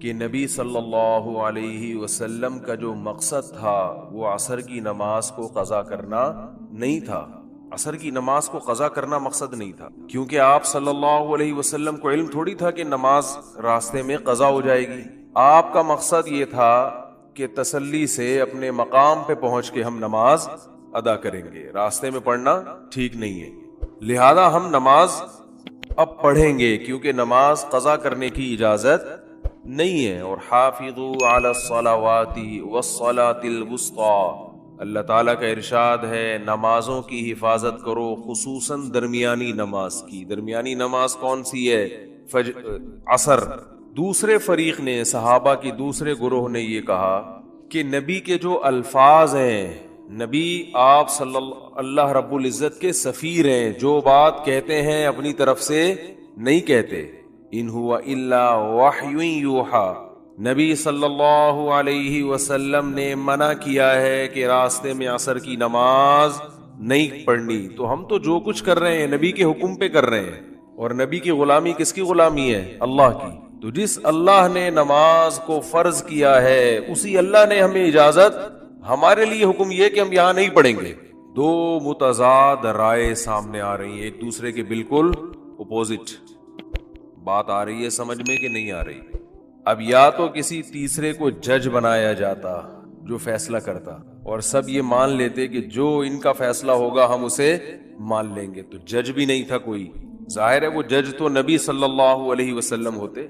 کہ نبی صلی اللہ علیہ وسلم کا جو مقصد تھا وہ عصر کی نماز کو قضا کرنا نہیں تھا. عصر کی نماز کو قضا کرنا مقصد نہیں تھا، کیونکہ آپ صلی اللہ علیہ وسلم کو علم تھوڑی تھا کہ نماز راستے میں قضا ہو جائے گی. آپ کا مقصد یہ تھا کہ تسلی سے اپنے مقام پہ پہنچ کے ہم نماز ادا کریں گے، راستے میں پڑھنا ٹھیک نہیں ہے. لہذا ہم نماز اب پڑھیں گے، کیونکہ نماز قضا کرنے کی اجازت نہیں ہے. اور حافظوا علی الصلوات والصلاۃ الوسطی، اللہ تعالیٰ کا ارشاد ہے نمازوں کی حفاظت کرو، خصوصاً درمیانی نماز کی. درمیانی نماز کون سی ہے؟ عصر. دوسرے فریق نے، صحابہ کی دوسرے گروہ نے یہ کہا کہ نبی کے جو الفاظ ہیں، نبی آپ صلی اللہ رب العزت کے سفیر ہیں، جو بات کہتے ہیں اپنی طرف سے نہیں کہتے. ان ہوا الا وحی یوحی، نبی صلی اللہ علیہ وسلم نے منع کیا ہے کہ راستے میں عصر کی نماز نہیں پڑھنی. تو ہم تو جو کچھ کر رہے ہیں نبی کے حکم پہ کر رہے ہیں، اور نبی کی غلامی کس کی غلامی ہے؟ اللہ کی. تو جس اللہ نے نماز کو فرض کیا ہے اسی اللہ نے ہمیں اجازت، ہمارے لیے حکم یہ کہ ہم یہاں نہیں پڑھیں گے. دو متضاد رائے سامنے آ رہی ہیں، ایک دوسرے کے بالکل اپوزٹ. بات آ رہی ہے سمجھ میں کہ نہیں آ رہی؟ اب یا تو کسی تیسرے کو جج بنایا جاتا جو فیصلہ کرتا، اور سب یہ مان لیتے کہ جو ان کا فیصلہ ہوگا ہم اسے مان لیں گے. تو جج بھی نہیں تھا کوئی. ظاہر ہے وہ جج تو نبی صلی اللہ علیہ وسلم ہوتے،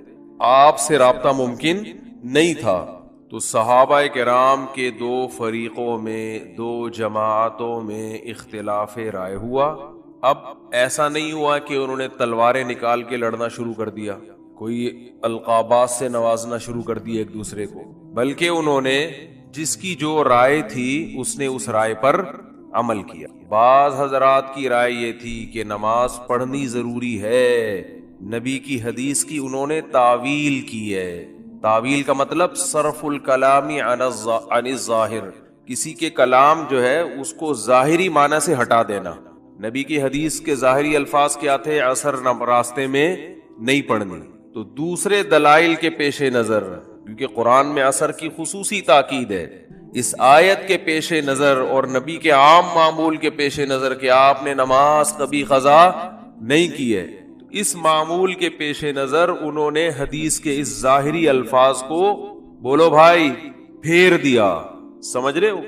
آپ سے رابطہ ممکن نہیں تھا. تو صحابہ کرام کے دو فریقوں میں، دو جماعتوں میں اختلاف رائے ہوا. اب ایسا نہیں ہوا کہ انہوں نے تلواریں نکال کے لڑنا شروع کر دیا، کوئی القابات سے نوازنا شروع کر دیا ایک دوسرے کو، بلکہ انہوں نے جس کی جو رائے تھی اس نے اس رائے پر عمل کیا. بعض حضرات کی رائے یہ تھی کہ نماز پڑھنی ضروری ہے، نبی کی حدیث کی انہوں نے تعویل کی ہے. تعویل کا مطلب صرف الکلام عن الظاہر، کسی کے کلام جو ہے اس کو ظاہری معنی سے ہٹا دینا. نبی کی حدیث کے ظاہری الفاظ کیا تھے؟ عصر راستے میں نہیں پڑھنی. تو دوسرے دلائل کے پیش نظر، کیونکہ قرآن میں عصر کی خصوصی تاکید ہے، اس آیت کے پیش نظر اور نبی کے عام معمول کے پیش نظر کہ آپ نے نماز کبھی قضا نہیں کی ہے، اس معمول کے پیش نظر انہوں نے حدیث کے اس ظاہری الفاظ کو، بولو بھائی، پھیر دیا. سمجھ رہے ہو؟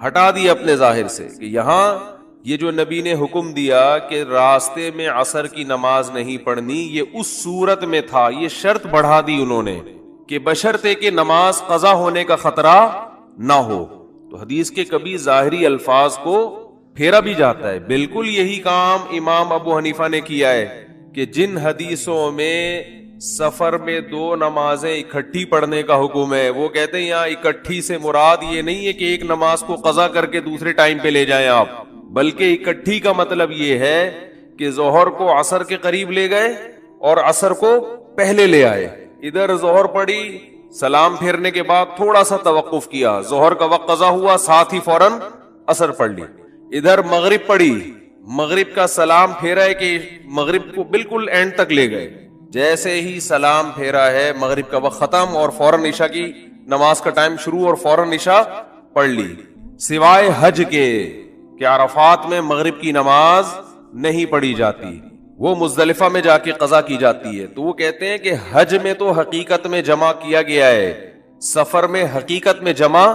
ہٹا دیا اپنے ظاہر سے کہ یہاں یہ جو نبی نے حکم دیا کہ راستے میں عصر کی نماز نہیں پڑھنی، یہ اس صورت میں تھا. یہ شرط بڑھا دی انہوں نے کہ بشرطے کہ نماز قضا ہونے کا خطرہ نہ ہو. تو حدیث کے کبھی ظاہری الفاظ کو پھیرا بھی جاتا ہے. بالکل یہی کام امام ابو حنیفہ نے کیا ہے کہ جن حدیثوں میں سفر میں دو نمازیں اکٹھی پڑھنے کا حکم ہے، وہ کہتے ہیں یہاں اکٹھی سے مراد یہ نہیں ہے کہ ایک نماز کو قضا کر کے دوسرے ٹائم پہ لے جائیں آپ، بلکہ اکٹھی کا مطلب یہ ہے کہ ظہر کو عصر کے قریب لے گئے اور عصر کو پہلے لے آئے. ادھر ظہر پڑی، سلام پھیرنے کے بعد تھوڑا سا توقف کیا، ظہر کا وقت قضا ہوا، ساتھ ہی فوراً عصر پڑھ لی. ادھر مغرب پڑی، مغرب کا سلام پھیرا ہے کہ مغرب کو بالکل اینڈ تک لے گئے، جیسے ہی سلام پھیرا ہے مغرب کا وقت ختم اور فوراً عشاء کی نماز کا ٹائم شروع اور فوراً عشاء پڑھ لی. سوائے حج کے کہ عرفات میں مغرب کی نماز نہیں پڑھی جاتی، وہ مزدلفہ میں جا کے قضا کی جاتی ہے. تو وہ کہتے ہیں کہ حج میں تو حقیقت میں جمع کیا گیا ہے، سفر میں حقیقت میں جمع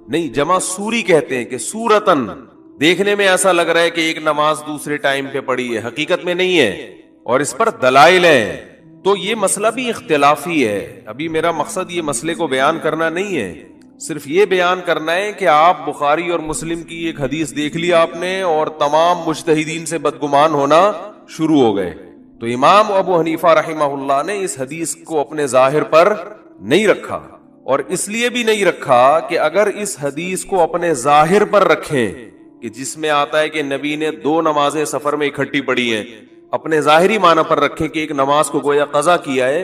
نہیں. جمع سوری کہتے ہیں کہ سورتن دیکھنے میں ایسا لگ رہا ہے کہ ایک نماز دوسرے ٹائم پہ پڑھی ہے، حقیقت میں نہیں ہے، اور اس پر دلائل ہیں. تو یہ مسئلہ بھی اختلافی ہے. ابھی میرا مقصد یہ مسئلے کو بیان کرنا نہیں ہے، صرف یہ بیان کرنا ہے کہ آپ بخاری اور مسلم کی ایک حدیث دیکھ لی آپ نے اور تمام مجتہدین سے بدگمان ہونا شروع ہو گئے. تو امام ابو حنیفہ رحمہ اللہ نے اس حدیث کو اپنے ظاہر پر نہیں رکھا، اور اس لیے بھی نہیں رکھا کہ اگر اس حدیث کو اپنے ظاہر پر رکھیں کہ جس میں آتا ہے کہ نبی نے دو نمازیں سفر میں اکٹھی پڑھی ہیں، اپنے ظاہری معنی پر رکھیں کہ ایک نماز کو گویا قضا کیا ہے،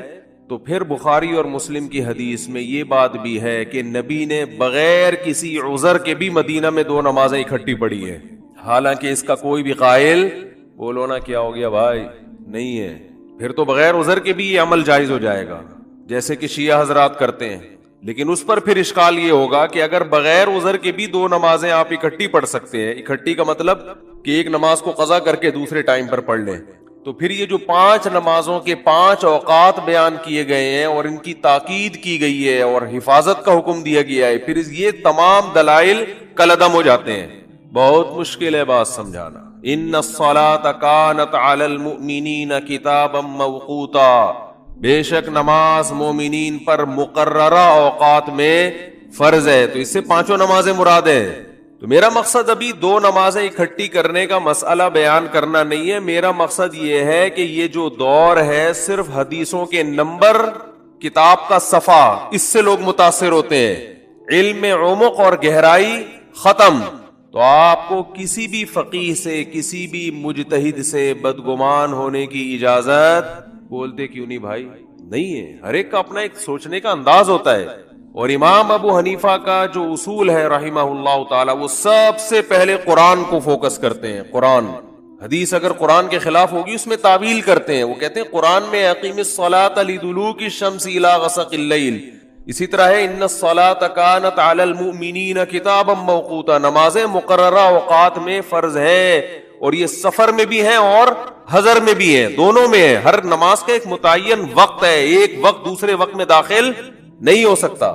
تو پھر بخاری اور مسلم کی حدیث میں یہ بات بھی ہے کہ نبی نے بغیر کسی عذر کے بھی مدینہ میں دو نمازیں اکٹھی پڑھی ہیں، حالانکہ اس کا کوئی بھی قائل، بولو نا کیا ہو گیا بھائی، نہیں ہے. پھر تو بغیر عذر کے بھی یہ عمل جائز ہو جائے گا. جیسے کہ شیعہ حضرات کرتے ہیں. لیکن اس پر پھر اشکال یہ ہوگا کہ اگر بغیر عذر کے بھی 2 نمازیں آپ اکٹھی پڑھ سکتے ہیں، اکٹھی کا مطلب کہ ایک نماز کو قضا کر کے دوسرے ٹائم پر پڑھ لیں، تو پھر یہ جو 5 نمازوں کے 5 اوقات بیان کیے گئے ہیں اور ان کی تاکید کی گئی ہے اور حفاظت کا حکم دیا گیا ہے، پھر یہ تمام دلائل کالعدم ہو جاتے ہیں. بہت مشکل ہے بات سمجھانا. ان الصلاۃ کانت علی المؤمنین کتابا موقوتا، بے شک نماز مومنین پر مقررہ اوقات میں فرض ہے. تو اس سے 5 نمازیں مراد ہیں. تو میرا مقصد ابھی 2 نمازیں اکٹھی کرنے کا مسئلہ بیان کرنا نہیں ہے. میرا مقصد یہ ہے کہ یہ جو دور ہے صرف حدیثوں کے نمبر، کتاب کا صفحہ، اس سے لوگ متاثر ہوتے ہیں. علم عمق اور گہرائی ختم. تو آپ کو کسی بھی فقیہ سے، کسی بھی مجتہد سے بدگمان ہونے کی اجازت، بولتے کیوں نہیں بھائی، نہیں ہے. ہر ایک کا اپنا ایک سوچنے کا انداز ہوتا ہے. اور امام ابو حنیفہ کا جو اصول ہے رحمہ اللہ تعالی، وہ سب سے پہلے قرآن کو فوکس کرتے ہیں. قرآن، حدیث اگر قرآن کے خلاف ہوگی اس میں تعویل کرتے ہیں. وہ کہتے ہیں قرآن میں اقیم الصلاۃ لدلوک الشمس الی غسق اللیل، اسی طرح ہے ان الصلاۃ کانت علی المؤمنین کتابا موقوتا، نمازیں مقررہ اوقات میں فرض ہے. اور یہ سفر میں بھی ہیں اور حضر میں بھی ہیں، دونوں میں ہے. ہر نماز کا ایک متعین وقت ہے، ایک وقت دوسرے وقت میں داخل نہیں ہو سکتا.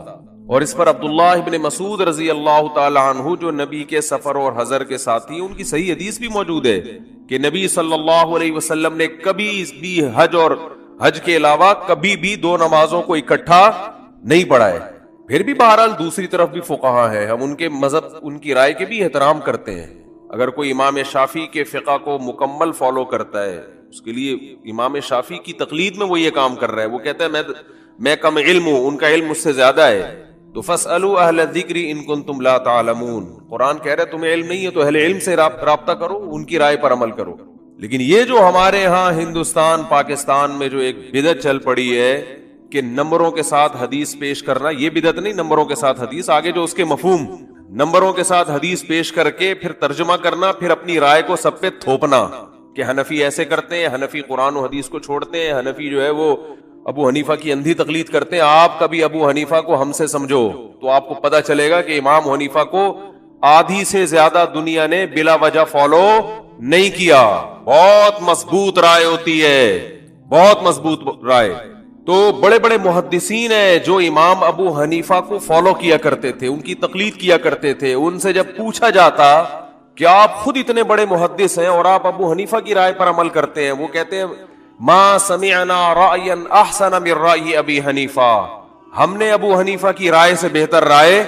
اور اس پر عبداللہ ابن مسعود رضی اللہ تعالی عنہ جو نبی کے سفر اور حضر کے ساتھی، ان کی صحیح حدیث بھی موجود ہے کہ نبی صلی اللہ علیہ وسلم نے کبھی بھی حج اور حج کے علاوہ کبھی بھی 2 نمازوں کو اکٹھا نہیں پڑھا ہے. پھر بھی بہرحال دوسری طرف بھی فقہا ہے، ہم ان کے مذہب، ان کی رائے کے بھی احترام کرتے ہیں. اگر کوئی امام شافعی کے فقہ کو مکمل فالو کرتا ہے، اس کے لیے امام شافعی کی تقلید میں وہ یہ کام کر رہا ہے، وہ کہتا ہے میں کم علم ہوں، ان کا علم مجھ سے زیادہ ہے. تو فاسألوا اہل الذکر ان کنتم لا تعلمون، قرآن کہہ رہا ہے تمہیں علم نہیں ہے تو اہل علم سے رابطہ کرو، ان کی رائے پر عمل کرو. لیکن یہ جو ہمارے ہاں ہندوستان پاکستان میں جو ایک بدعت چل پڑی ہے کہ نمبروں کے ساتھ حدیث پیش کرنا، یہ بدعت نہیں، نمبروں کے ساتھ حدیث، آگے جو اس کے مفہوم، نمبروں کے ساتھ حدیث پیش کر کے پھر ترجمہ کرنا، پھر اپنی رائے کو سب پہ تھوپنا کہ حنفی ایسے کرتے ہیں، حنفی قرآن و حدیث کو چھوڑتے ہیں، حنفی جو ہے وہ ابو حنیفہ کی اندھی تقلید کرتے ہیں. آپ کبھی ابو حنیفہ کو ہم سے سمجھو تو آپ کو پتہ چلے گا کہ امام حنیفہ کو آدھی سے زیادہ دنیا نے بلا وجہ فالو نہیں کیا. بہت مضبوط رائے ہوتی ہے، بہت مضبوط رائے. تو بڑے بڑے محدثین ہیں جو امام ابو حنیفہ کو فالو کیا کرتے تھے، ان کی تقلید کیا کرتے تھے. ان سے جب پوچھا جاتا کہ آپ خود اتنے بڑے محدث ہیں اور آپ ابو حنیفہ کی رائے پر عمل کرتے ہیں، وہ کہتے ہیں ما سمعنا رأیا احسن من رأی ابی حنیفہ، ہم نے ابو حنیفہ کی رائے سے بہتر رائے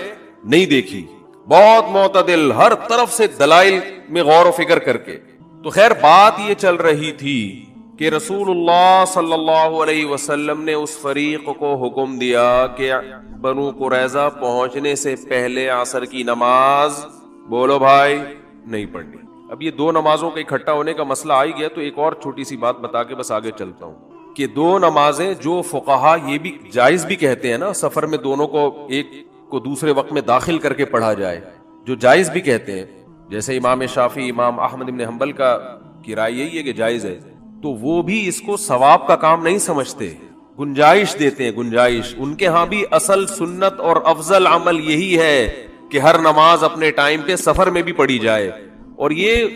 نہیں دیکھی. بہت معتدل، ہر طرف سے دلائل میں غور و فکر کر کے. تو خیر بات یہ چل رہی تھی کہ رسول اللہ صلی اللہ علیہ وسلم نے اس فریق کو حکم دیا کہ بنو قریظہ پہنچنے سے پہلے عصر کی نماز، بولو بھائی، نہیں پڑھنی. اب یہ 2 نمازوں کے اکٹھا ہونے کا مسئلہ آ ہی گیا تو ایک اور چھوٹی سی بات بتا کے بس آگے چلتا ہوں کہ 2 نمازیں جو فقہا یہ بھی جائز بھی کہتے ہیں نا، سفر میں دونوں کو ایک کو دوسرے وقت میں داخل کر کے پڑھا جائے، جو جائز بھی کہتے ہیں، جیسے امام شافعی، امام احمد بن حنبل کی رائے یہی ہے کہ جائز ہے، تو وہ بھی اس کو ثواب کا کام نہیں سمجھتے، گنجائش دیتے ہیں، گنجائش. ان کے ہاں بھی اصل سنت اور افضل عمل یہی ہے کہ ہر نماز اپنے ٹائم پہ سفر میں بھی پڑھی جائے. اور یہ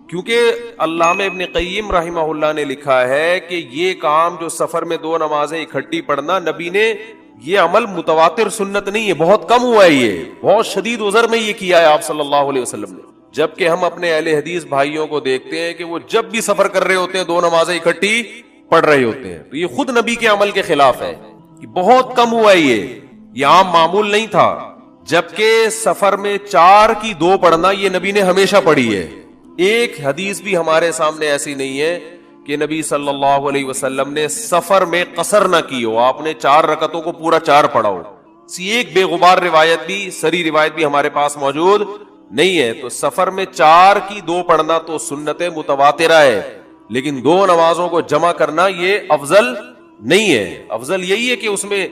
کیونکہ علامہ ابن قیم رحمہ اللہ نے لکھا ہے کہ یہ کام جو سفر میں 2 نمازیں اکٹھی پڑھنا، نبی نے یہ عمل متواتر سنت نہیں ہے، بہت کم ہوا ہے، یہ بہت شدید عذر میں یہ کیا ہے آپ صلی اللہ علیہ وسلم نے. جبکہ ہم اپنے اہل حدیث بھائیوں کو دیکھتے ہیں کہ وہ جب بھی سفر کر رہے ہوتے ہیں 2 نمازیں اکٹھی پڑھ رہے ہوتے ہیں. تو یہ خود نبی کے عمل کے خلاف ہے، بہت کم ہوا ہے، یہ عام معمول نہیں تھا. جبکہ سفر میں 4 کی 2 پڑھنا یہ نبی نے ہمیشہ پڑھی ہے. ایک حدیث بھی ہمارے سامنے ایسی نہیں ہے کہ نبی صلی اللہ علیہ وسلم نے سفر میں قصر نہ کی ہو، آپ نے 4 رکعتوں کو پورا 4 پڑھا ہو. ایک بے غبار روایت بھی، سری روایت بھی ہمارے پاس موجود نہیں ہے. تو سفر میں 4 کی 2 پڑھنا تو سنت متواترہ ہے، لیکن 2 نمازوں کو جمع کرنا یہ افضل نہیں ہے. افضل یہی ہے کہ اس میں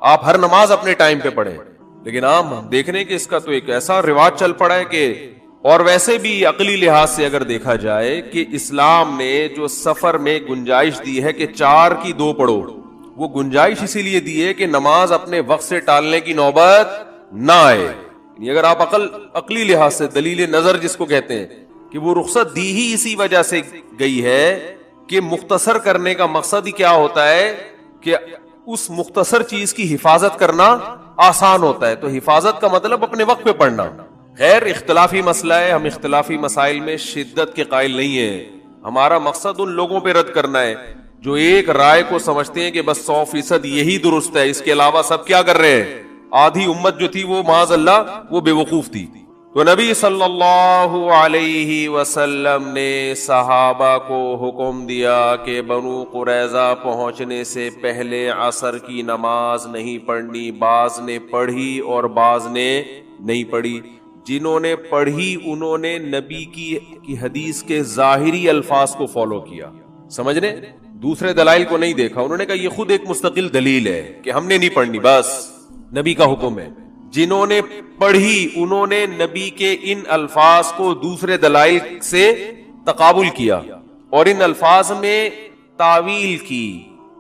آپ ہر نماز اپنے ٹائم پہ پڑھیں. لیکن عام دیکھنے کہ اس کا تو ایک ایسا رواج چل پڑا ہے کہ، اور ویسے بھی عقلی لحاظ سے اگر دیکھا جائے کہ اسلام نے جو سفر میں گنجائش دی ہے کہ 4 کی 2 پڑھو، وہ گنجائش اسی لیے دی ہے کہ نماز اپنے وقت سے ٹالنے کی نوبت نہ آئے. یعنی اگر آپ عقلی لحاظ سے دلیل نظر جس کو کہتے ہیں کہ وہ رخصت دی ہی اسی وجہ سے گئی ہے کہ مختصر کرنے کا مقصد ہی کیا ہوتا ہے کہ اس مختصر چیز کی حفاظت کرنا آسان ہوتا ہے. تو حفاظت کا مطلب اپنے وقت پہ پڑھنا. خیر اختلافی مسئلہ ہے, ہم اختلافی مسائل میں شدت کے قائل نہیں ہیں. ہمارا مقصد ان لوگوں پہ رد کرنا ہے جو ایک رائے کو سمجھتے ہیں کہ بس 100% یہی درست ہے, اس کے علاوہ سب کیا کر رہے ہیں. آدھی امت جو تھی وہ معاذ اللہ وہ بے وقوف تھی. تو نبی صلی اللہ علیہ وسلم نے صحابہ کو حکم دیا کہ بنو قریظہ پہنچنے سے پہلے عصر کی نماز نہیں پڑھنی. بعض نے پڑھی اور بعض نے نہیں پڑھی. جنہوں نے پڑھی انہوں نے نبی کی حدیث کے ظاہری الفاظ کو فالو کیا, سمجھ رہے, دوسرے دلائل کو نہیں دیکھا. انہوں نے کہا یہ خود ایک مستقل دلیل ہے کہ ہم نے نہیں پڑھنی, بس نبی کا حکم ہے. جنہوں نے پڑھی انہوں نے نبی کے ان الفاظ کو دوسرے دلائل سے تقابل کیا اور ان الفاظ میں تعویل کی.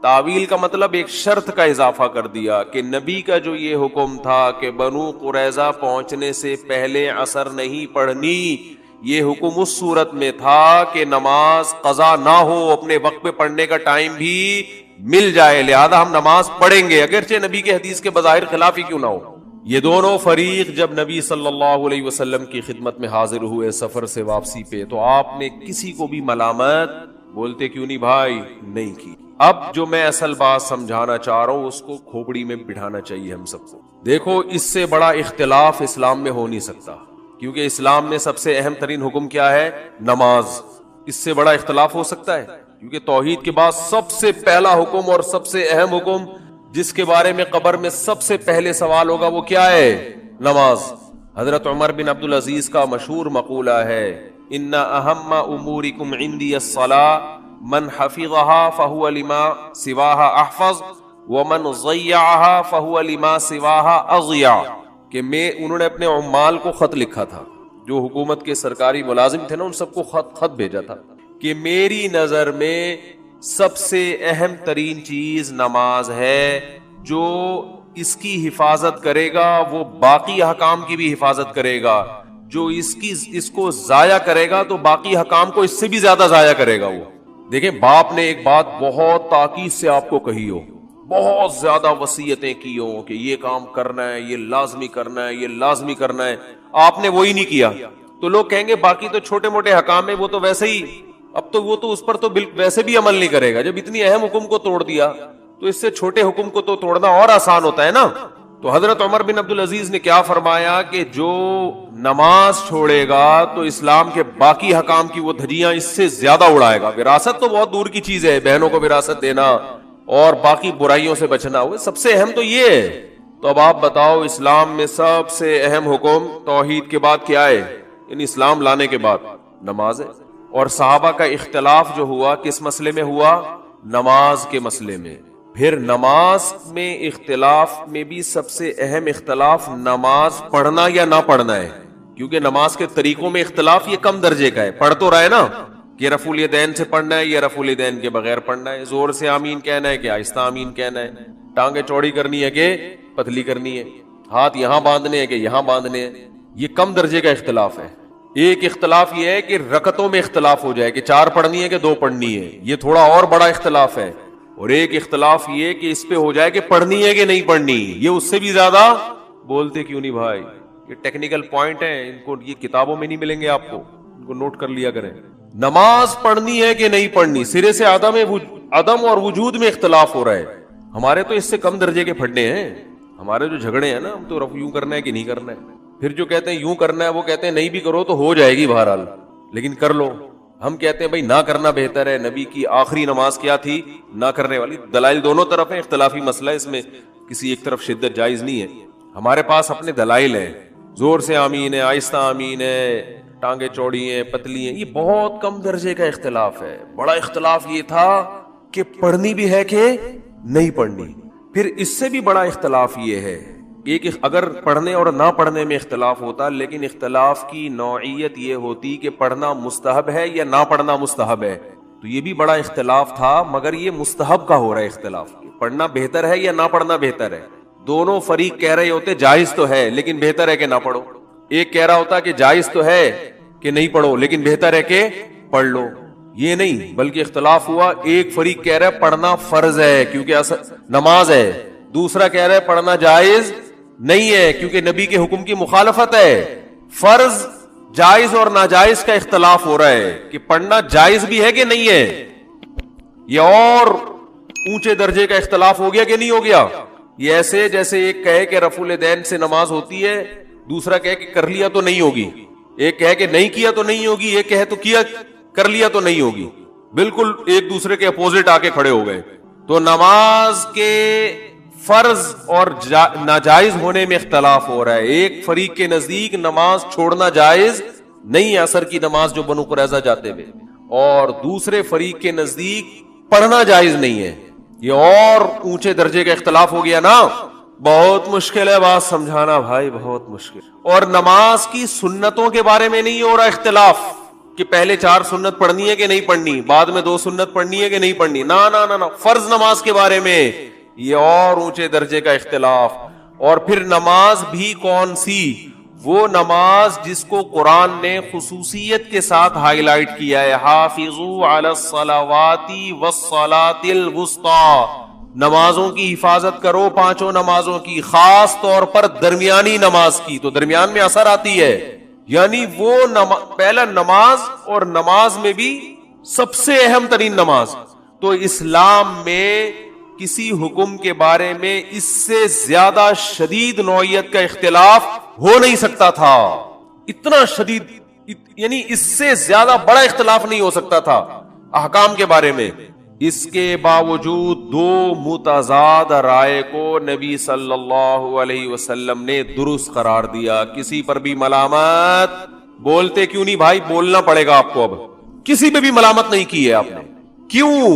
تعویل کا مطلب ایک شرط کا اضافہ کر دیا کہ نبی کا جو یہ حکم تھا کہ بنو قریظہ پہنچنے سے پہلے عصر نہیں پڑھنی, یہ حکم اس صورت میں تھا کہ نماز قضا نہ ہو, اپنے وقت پہ پڑھنے کا ٹائم بھی مل جائے, لہذا ہم نماز پڑھیں گے اگرچہ نبی کے حدیث کے بظاہر خلاف ہی کیوں نہ ہو. یہ دونوں فریق جب نبی صلی اللہ علیہ وسلم کی خدمت میں حاضر ہوئے سفر سے واپسی پہ, تو آپ نے کسی کو بھی ملامت بولتے کیوں نہیں بھائی نہیں کی. اب جو میں اصل بات سمجھانا چاہ رہا ہوں اس کو کھوپڑی میں بٹھانا چاہیے ہم سب کو. دیکھو اس سے بڑا اختلاف اسلام میں ہو نہیں سکتا, کیونکہ اسلام میں سب سے اہم ترین حکم کیا ہے, نماز. اس سے بڑا اختلاف ہو سکتا ہے کیونکہ توحید کے بعد سب سے پہلا حکم اور سب سے اہم حکم جس کے بارے میں قبر میں سب سے پہلے سوال ہوگا وہ کیا ہے, نماز. حضرت عمر بن عبدالعزیز کا مشہور مقولہ ہے, ان اہم امورکم عندی الصلاۃ من حفظها فهو لما سواها احفظ ومن ضيعها فهو لما سواها اضيع. کہ انہوں نے اپنے عمال کو خط لکھا تھا, جو حکومت کے سرکاری ملازم تھے نا, ان سب کو خط بھیجا تھا کہ میری نظر میں سب سے اہم ترین چیز نماز ہے, جو اس کی حفاظت کرے گا وہ باقی احکام کی بھی حفاظت کرے گا, جو اس کو ضائع کرے گا تو باقی احکام کو اس سے بھی زیادہ ضائع کرے گا. وہ دیکھیں باپ نے ایک بات بہت تاکید سے آپ کو کہی ہو, بہت زیادہ وصیتیں کی ہوں کہ یہ کام کرنا ہے, یہ لازمی کرنا ہے, یہ لازمی کرنا ہے, آپ نے وہی نہیں کیا, تو لوگ کہیں گے باقی تو چھوٹے موٹے حکام ہیں وہ تو ویسے ہی, اب تو وہ تو اس پر تو ویسے بھی عمل نہیں کرے گا. جب اتنی اہم حکم کو توڑ دیا تو اس سے چھوٹے حکم کو تو توڑنا اور آسان ہوتا ہے نا. تو حضرت عمر بن عبدالعزیز نے کیا فرمایا کہ جو نماز چھوڑے گا تو اسلام کے باقی حکام کی وہ دھجیاں اس سے زیادہ اڑائے گا. وراثت تو بہت دور کی چیز ہے, بہنوں کو وراثت دینا اور باقی برائیوں سے بچنا, وہ سب سے اہم تو یہ ہے. تو اب آپ بتاؤ اسلام میں سب سے اہم حکم توحید کے بعد کیا ہے, یعنی اسلام لانے کے بعد نماز ہے. اور صحابہ کا اختلاف جو ہوا کس مسئلے میں ہوا, نماز کے مسئلے میں. پھر نماز میں اختلاف میں بھی سب سے اہم اختلاف نماز پڑھنا یا نہ پڑھنا ہے, کیونکہ نماز کے طریقوں میں اختلاف یہ کم درجے کا ہے. پڑھ تو رہا ہے نا کہ رفع الیدین سے پڑھنا ہے یا رفع الیدین کے بغیر پڑھنا ہے, زور سے آمین کہنا ہے کہ آہستہ آمین کہنا ہے, ٹانگیں چوڑی کرنی ہے کہ پتلی کرنی ہے, ہاتھ یہاں باندھنے ہیں کہ یہاں باندھنے ہیں. یہ کم درجے کا اختلاف ہے. ایک اختلاف یہ ہے کہ رکعتوں میں اختلاف ہو جائے کہ 4 پڑھنی ہے کہ 2 پڑھنی ہے, یہ تھوڑا اور بڑا اختلاف ہے. اور ایک اختلاف یہ کہ اس پہ ہو جائے کہ پڑھنی ہے کہ نہیں پڑھنی, یہ اس سے بھی زیادہ بولتے کیوں نہیں بھائی. یہ ٹیکنیکل پوائنٹ ہیں, ان کو یہ کتابوں میں نہیں ملیں گے آپ کو, ان کو نوٹ کر لیا کریں. نماز پڑھنی ہے کہ نہیں پڑھنی, سرے سے عدم اور وجود میں اختلاف ہو رہا ہے. ہمارے تو اس سے کم درجے کے پھڈے ہیں. ہمارے جو جھگڑے ہیں نا, ہم تو یوں کرنا ہے کہ نہیں کرنا ہے. پھر جو کہتے ہیں یوں کرنا ہے وہ کہتے ہیں نہیں بھی کرو تو ہو جائے گی بہرحال, لیکن کر لو. ہم کہتے ہیں بھائی نہ کرنا بہتر ہے. نبی کی آخری نماز کیا تھی, نہ کرنے والی. دلائل دونوں طرف ہیں, اختلافی مسئلہ ہے, اس میں کسی ایک طرف شدت جائز نہیں ہے. ہمارے پاس اپنے دلائل ہیں, زور سے آمین ہے, آہستہ آمین ہے, ٹانگیں چوڑی ہیں, پتلی ہیں. یہ بہت کم درجے کا اختلاف ہے. بڑا اختلاف یہ تھا کہ پڑھنی بھی ہے کہ نہیں پڑھنی. پھر اس سے بھی بڑا اختلاف یہ ہے, ایک اگر پڑھنے اور نہ پڑھنے میں اختلاف ہوتا, لیکن اختلاف کی نوعیت یہ ہوتی کہ پڑھنا مستحب ہے یا نہ پڑھنا مستحب ہے. تو یہ بھی بڑا اختلاف تھا، مگر یہ مستحب کا ہو رہا ہے اختلاف، پڑھنا بہتر ہے یا نہ پڑھنا بہتر ہے. دونوں فریق کہہ رہے ہوتے جائز تو ہے لیکن بہتر ہے کہ نہ پڑھو. ایک کہہ رہا ہوتا کہ جائز تو ہے کہ نہیں پڑھو لیکن بہتر ہے کہ پڑھ لو. یہ نہیں، بلکہ اختلاف ہوا. ایک فریق کہہ رہا ہے پڑھنا فرض ہے کیونکہ نماز ہے، دوسرا کہہ رہا ہے پڑھنا جائز نہیں ہے کیونکہ نبی کے حکم کی مخالفت ہے. فرض، جائز اور ناجائز کا اختلاف ہو رہا ہے کہ پڑھنا جائز بھی ہے کہ نہیں ہے. یہ اور اونچے درجے کا اختلاف ہو گیا کہ نہیں ہو گیا. یہ ایسے جیسے ایک کہے کہ رفع الیدین سے نماز ہوتی ہے، دوسرا کہے کہ کر لیا تو نہیں ہوگی. ایک کہے کہ نہیں کیا تو نہیں ہوگی، ایک کہے تو کیا کر لیا تو نہیں ہوگی. بالکل ایک دوسرے کے اپوزٹ آ کے کھڑے ہو گئے. تو نماز کے فرض اور ناجائز ہونے میں اختلاف ہو رہا ہے. ایک فریق کے نزدیک نماز چھوڑنا جائز نہیں ہے، عصر کی نماز جو بنو قریظہ جاتے ہوئے، اور دوسرے فریق کے نزدیک پڑھنا جائز نہیں ہے. یہ اور اونچے درجے کا اختلاف ہو گیا نا. بہت مشکل ہے بات سمجھانا بھائی، بہت مشکل. اور نماز کی سنتوں کے بارے میں نہیں ہو رہا اختلاف کہ پہلے 4 سنت پڑھنی ہے کہ نہیں پڑھنی، بعد میں 2 سنت پڑھنی ہے کہ نہیں پڑھنی. نہ فرض نماز کے بارے میں یہ اور اونچے درجے کا اختلاف. اور پھر نماز بھی کون سی؟ وہ نماز جس کو قرآن نے خصوصیت کے ساتھ ہائی لائٹ کیا ہے، حافظوا علی الصلوات والصلاۃ الوسطی، نمازوں کی حفاظت کرو، 5 نمازوں کی، خاص طور پر درمیانی نماز کی. تو درمیان میں اثر آتی ہے، یعنی وہ پہلا نماز، اور نماز میں بھی سب سے اہم ترین نماز. تو اسلام میں کسی حکم کے بارے میں اس سے زیادہ شدید نوعیت کا اختلاف ہو نہیں سکتا تھا. اتنا شدید، یعنی اس سے زیادہ بڑا اختلاف نہیں ہو سکتا تھا احکام کے بارے میں. اس کے باوجود 2 متضاد رائے کو نبی صلی اللہ علیہ وسلم نے درست قرار دیا. کسی پر بھی ملامت، بولتے کیوں نہیں بھائی؟ بولنا پڑے گا آپ کو. اب کسی پہ بھی ملامت نہیں کی ہے آپ نے. کیوں؟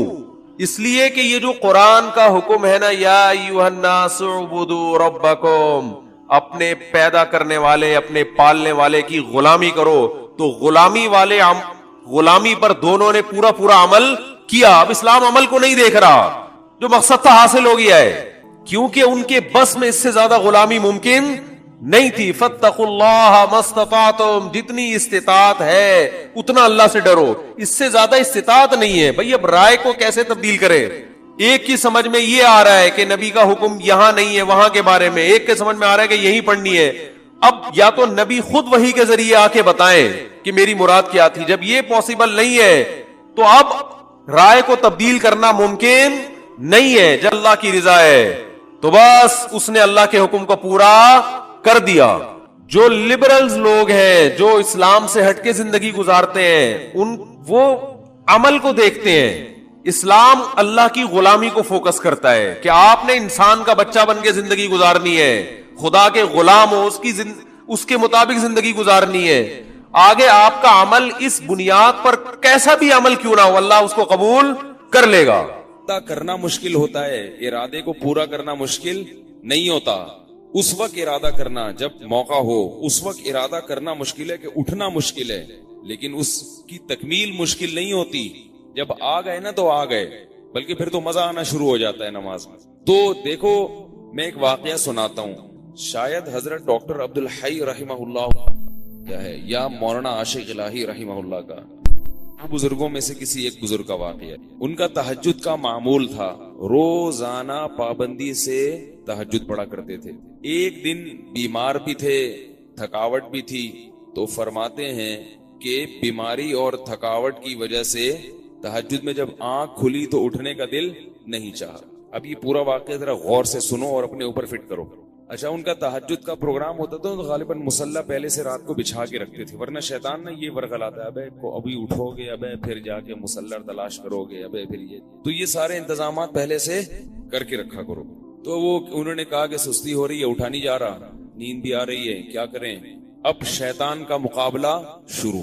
اس لیے کہ یہ جو قرآن کا حکم ہے نا، یا ایھا الناس اعبدوا ربکم، اپنے پیدا کرنے والے، اپنے پالنے والے کی غلامی کرو. تو غلامی پر دونوں نے پورا عمل کیا. اب اسلام عمل کو نہیں دیکھ رہا، جو مقصد تھا حاصل ہو گیا ہے، کیونکہ ان کے بس میں اس سے زیادہ غلامی ممکن نہیں تھی. فاتقوا اللہ ما استطعتم، جتنی استطاعت ہے اتنا اللہ سے ڈرو. اس سے زیادہ استطاعت نہیں ہے. بھئی اب رائے کو کیسے تبدیل کرے؟ ایک کی سمجھ میں یہ آ رہا ہے کہ نبی کا حکم یہاں نہیں ہے وہاں کے بارے میں، ایک کے سمجھ میں آ رہا ہے کہ یہی پڑھنی ہے. اب یا تو نبی خود وحی کے ذریعے آ کے بتائیں کہ میری مراد کیا تھی. جب یہ پاسبل نہیں ہے تو اب رائے کو تبدیل کرنا ممکن نہیں ہے. جب اللہ کی رضا ہے تو بس اس نے اللہ کے حکم کو پورا کر دیا. جو لبرلز لوگ ہیں، جو اسلام سے ہٹ کے زندگی گزارتے ہیں، وہ عمل کو دیکھتے ہیں. اسلام اللہ کی غلامی کو فوکس کرتا ہے کہ آپ نے انسان کا بچہ بن کے زندگی گزارنی ہے، خدا کے غلام ہو، اس کے مطابق زندگی گزارنی ہے. آگے آپ کا عمل اس بنیاد پر کیسا بھی عمل کیوں نہ ہو، اللہ اس کو قبول کر لے گا. ارادہ کرنا مشکل ہوتا ہے، ارادے کو پورا کرنا مشکل نہیں ہوتا. اس وقت ارادہ کرنا جب موقع ہو، اس وقت ارادہ کرنا مشکل ہے کہ اٹھنا مشکل ہے، لیکن اس کی تکمیل مشکل نہیں ہوتی. جب آ گئے نا تو آ گئے، بلکہ پھر تو مزہ آنا شروع ہو جاتا ہے نماز میں. تو دیکھو میں ایک واقعہ سناتا ہوں. شاید حضرت ڈاکٹر عبدالحی رحمہ اللہ کیا ہے، یا مولانا عاشق الہی رحمہ اللہ کا، بزرگوں میں سے کسی ایک بزرگ کا واقعہ. ان کا تہجد کا معمول تھا، روزانہ پابندی سے تہجد پڑھا کرتے تھے. ایک دن بیمار بھی تھے، تھکاوٹ بھی تھی، تو فرماتے ہیں کہ بیماری اور تھکاوٹ کی وجہ سے تہجد میں جب آنکھ کھلی تو اٹھنے کا دل نہیں چاہا. اب یہ پورا واقعہ ذرا غور سے سنو اور اپنے اوپر فٹ کرو. اچھا، ان کا تہجد کا پروگرام ہوتا تھا تو غالباً مصلی پہلے سے رات کو بچھا کے رکھتے تھے، ورنہ شیطان نے یہ ورغلاتا ہے، ابھی اٹھو گے، پھر جا کے مصلی تلاش کرو گے، پھر یہ تو یہ سارے انتظامات پہلے سے کر کے رکھا کرو. تو وہ انہوں نے کہا کہ سستی ہو رہی ہے، اٹھا نہیں جا رہا، نیند بھی آ رہی ہے، کیا کریں؟ اب شیطان کا مقابلہ شروع.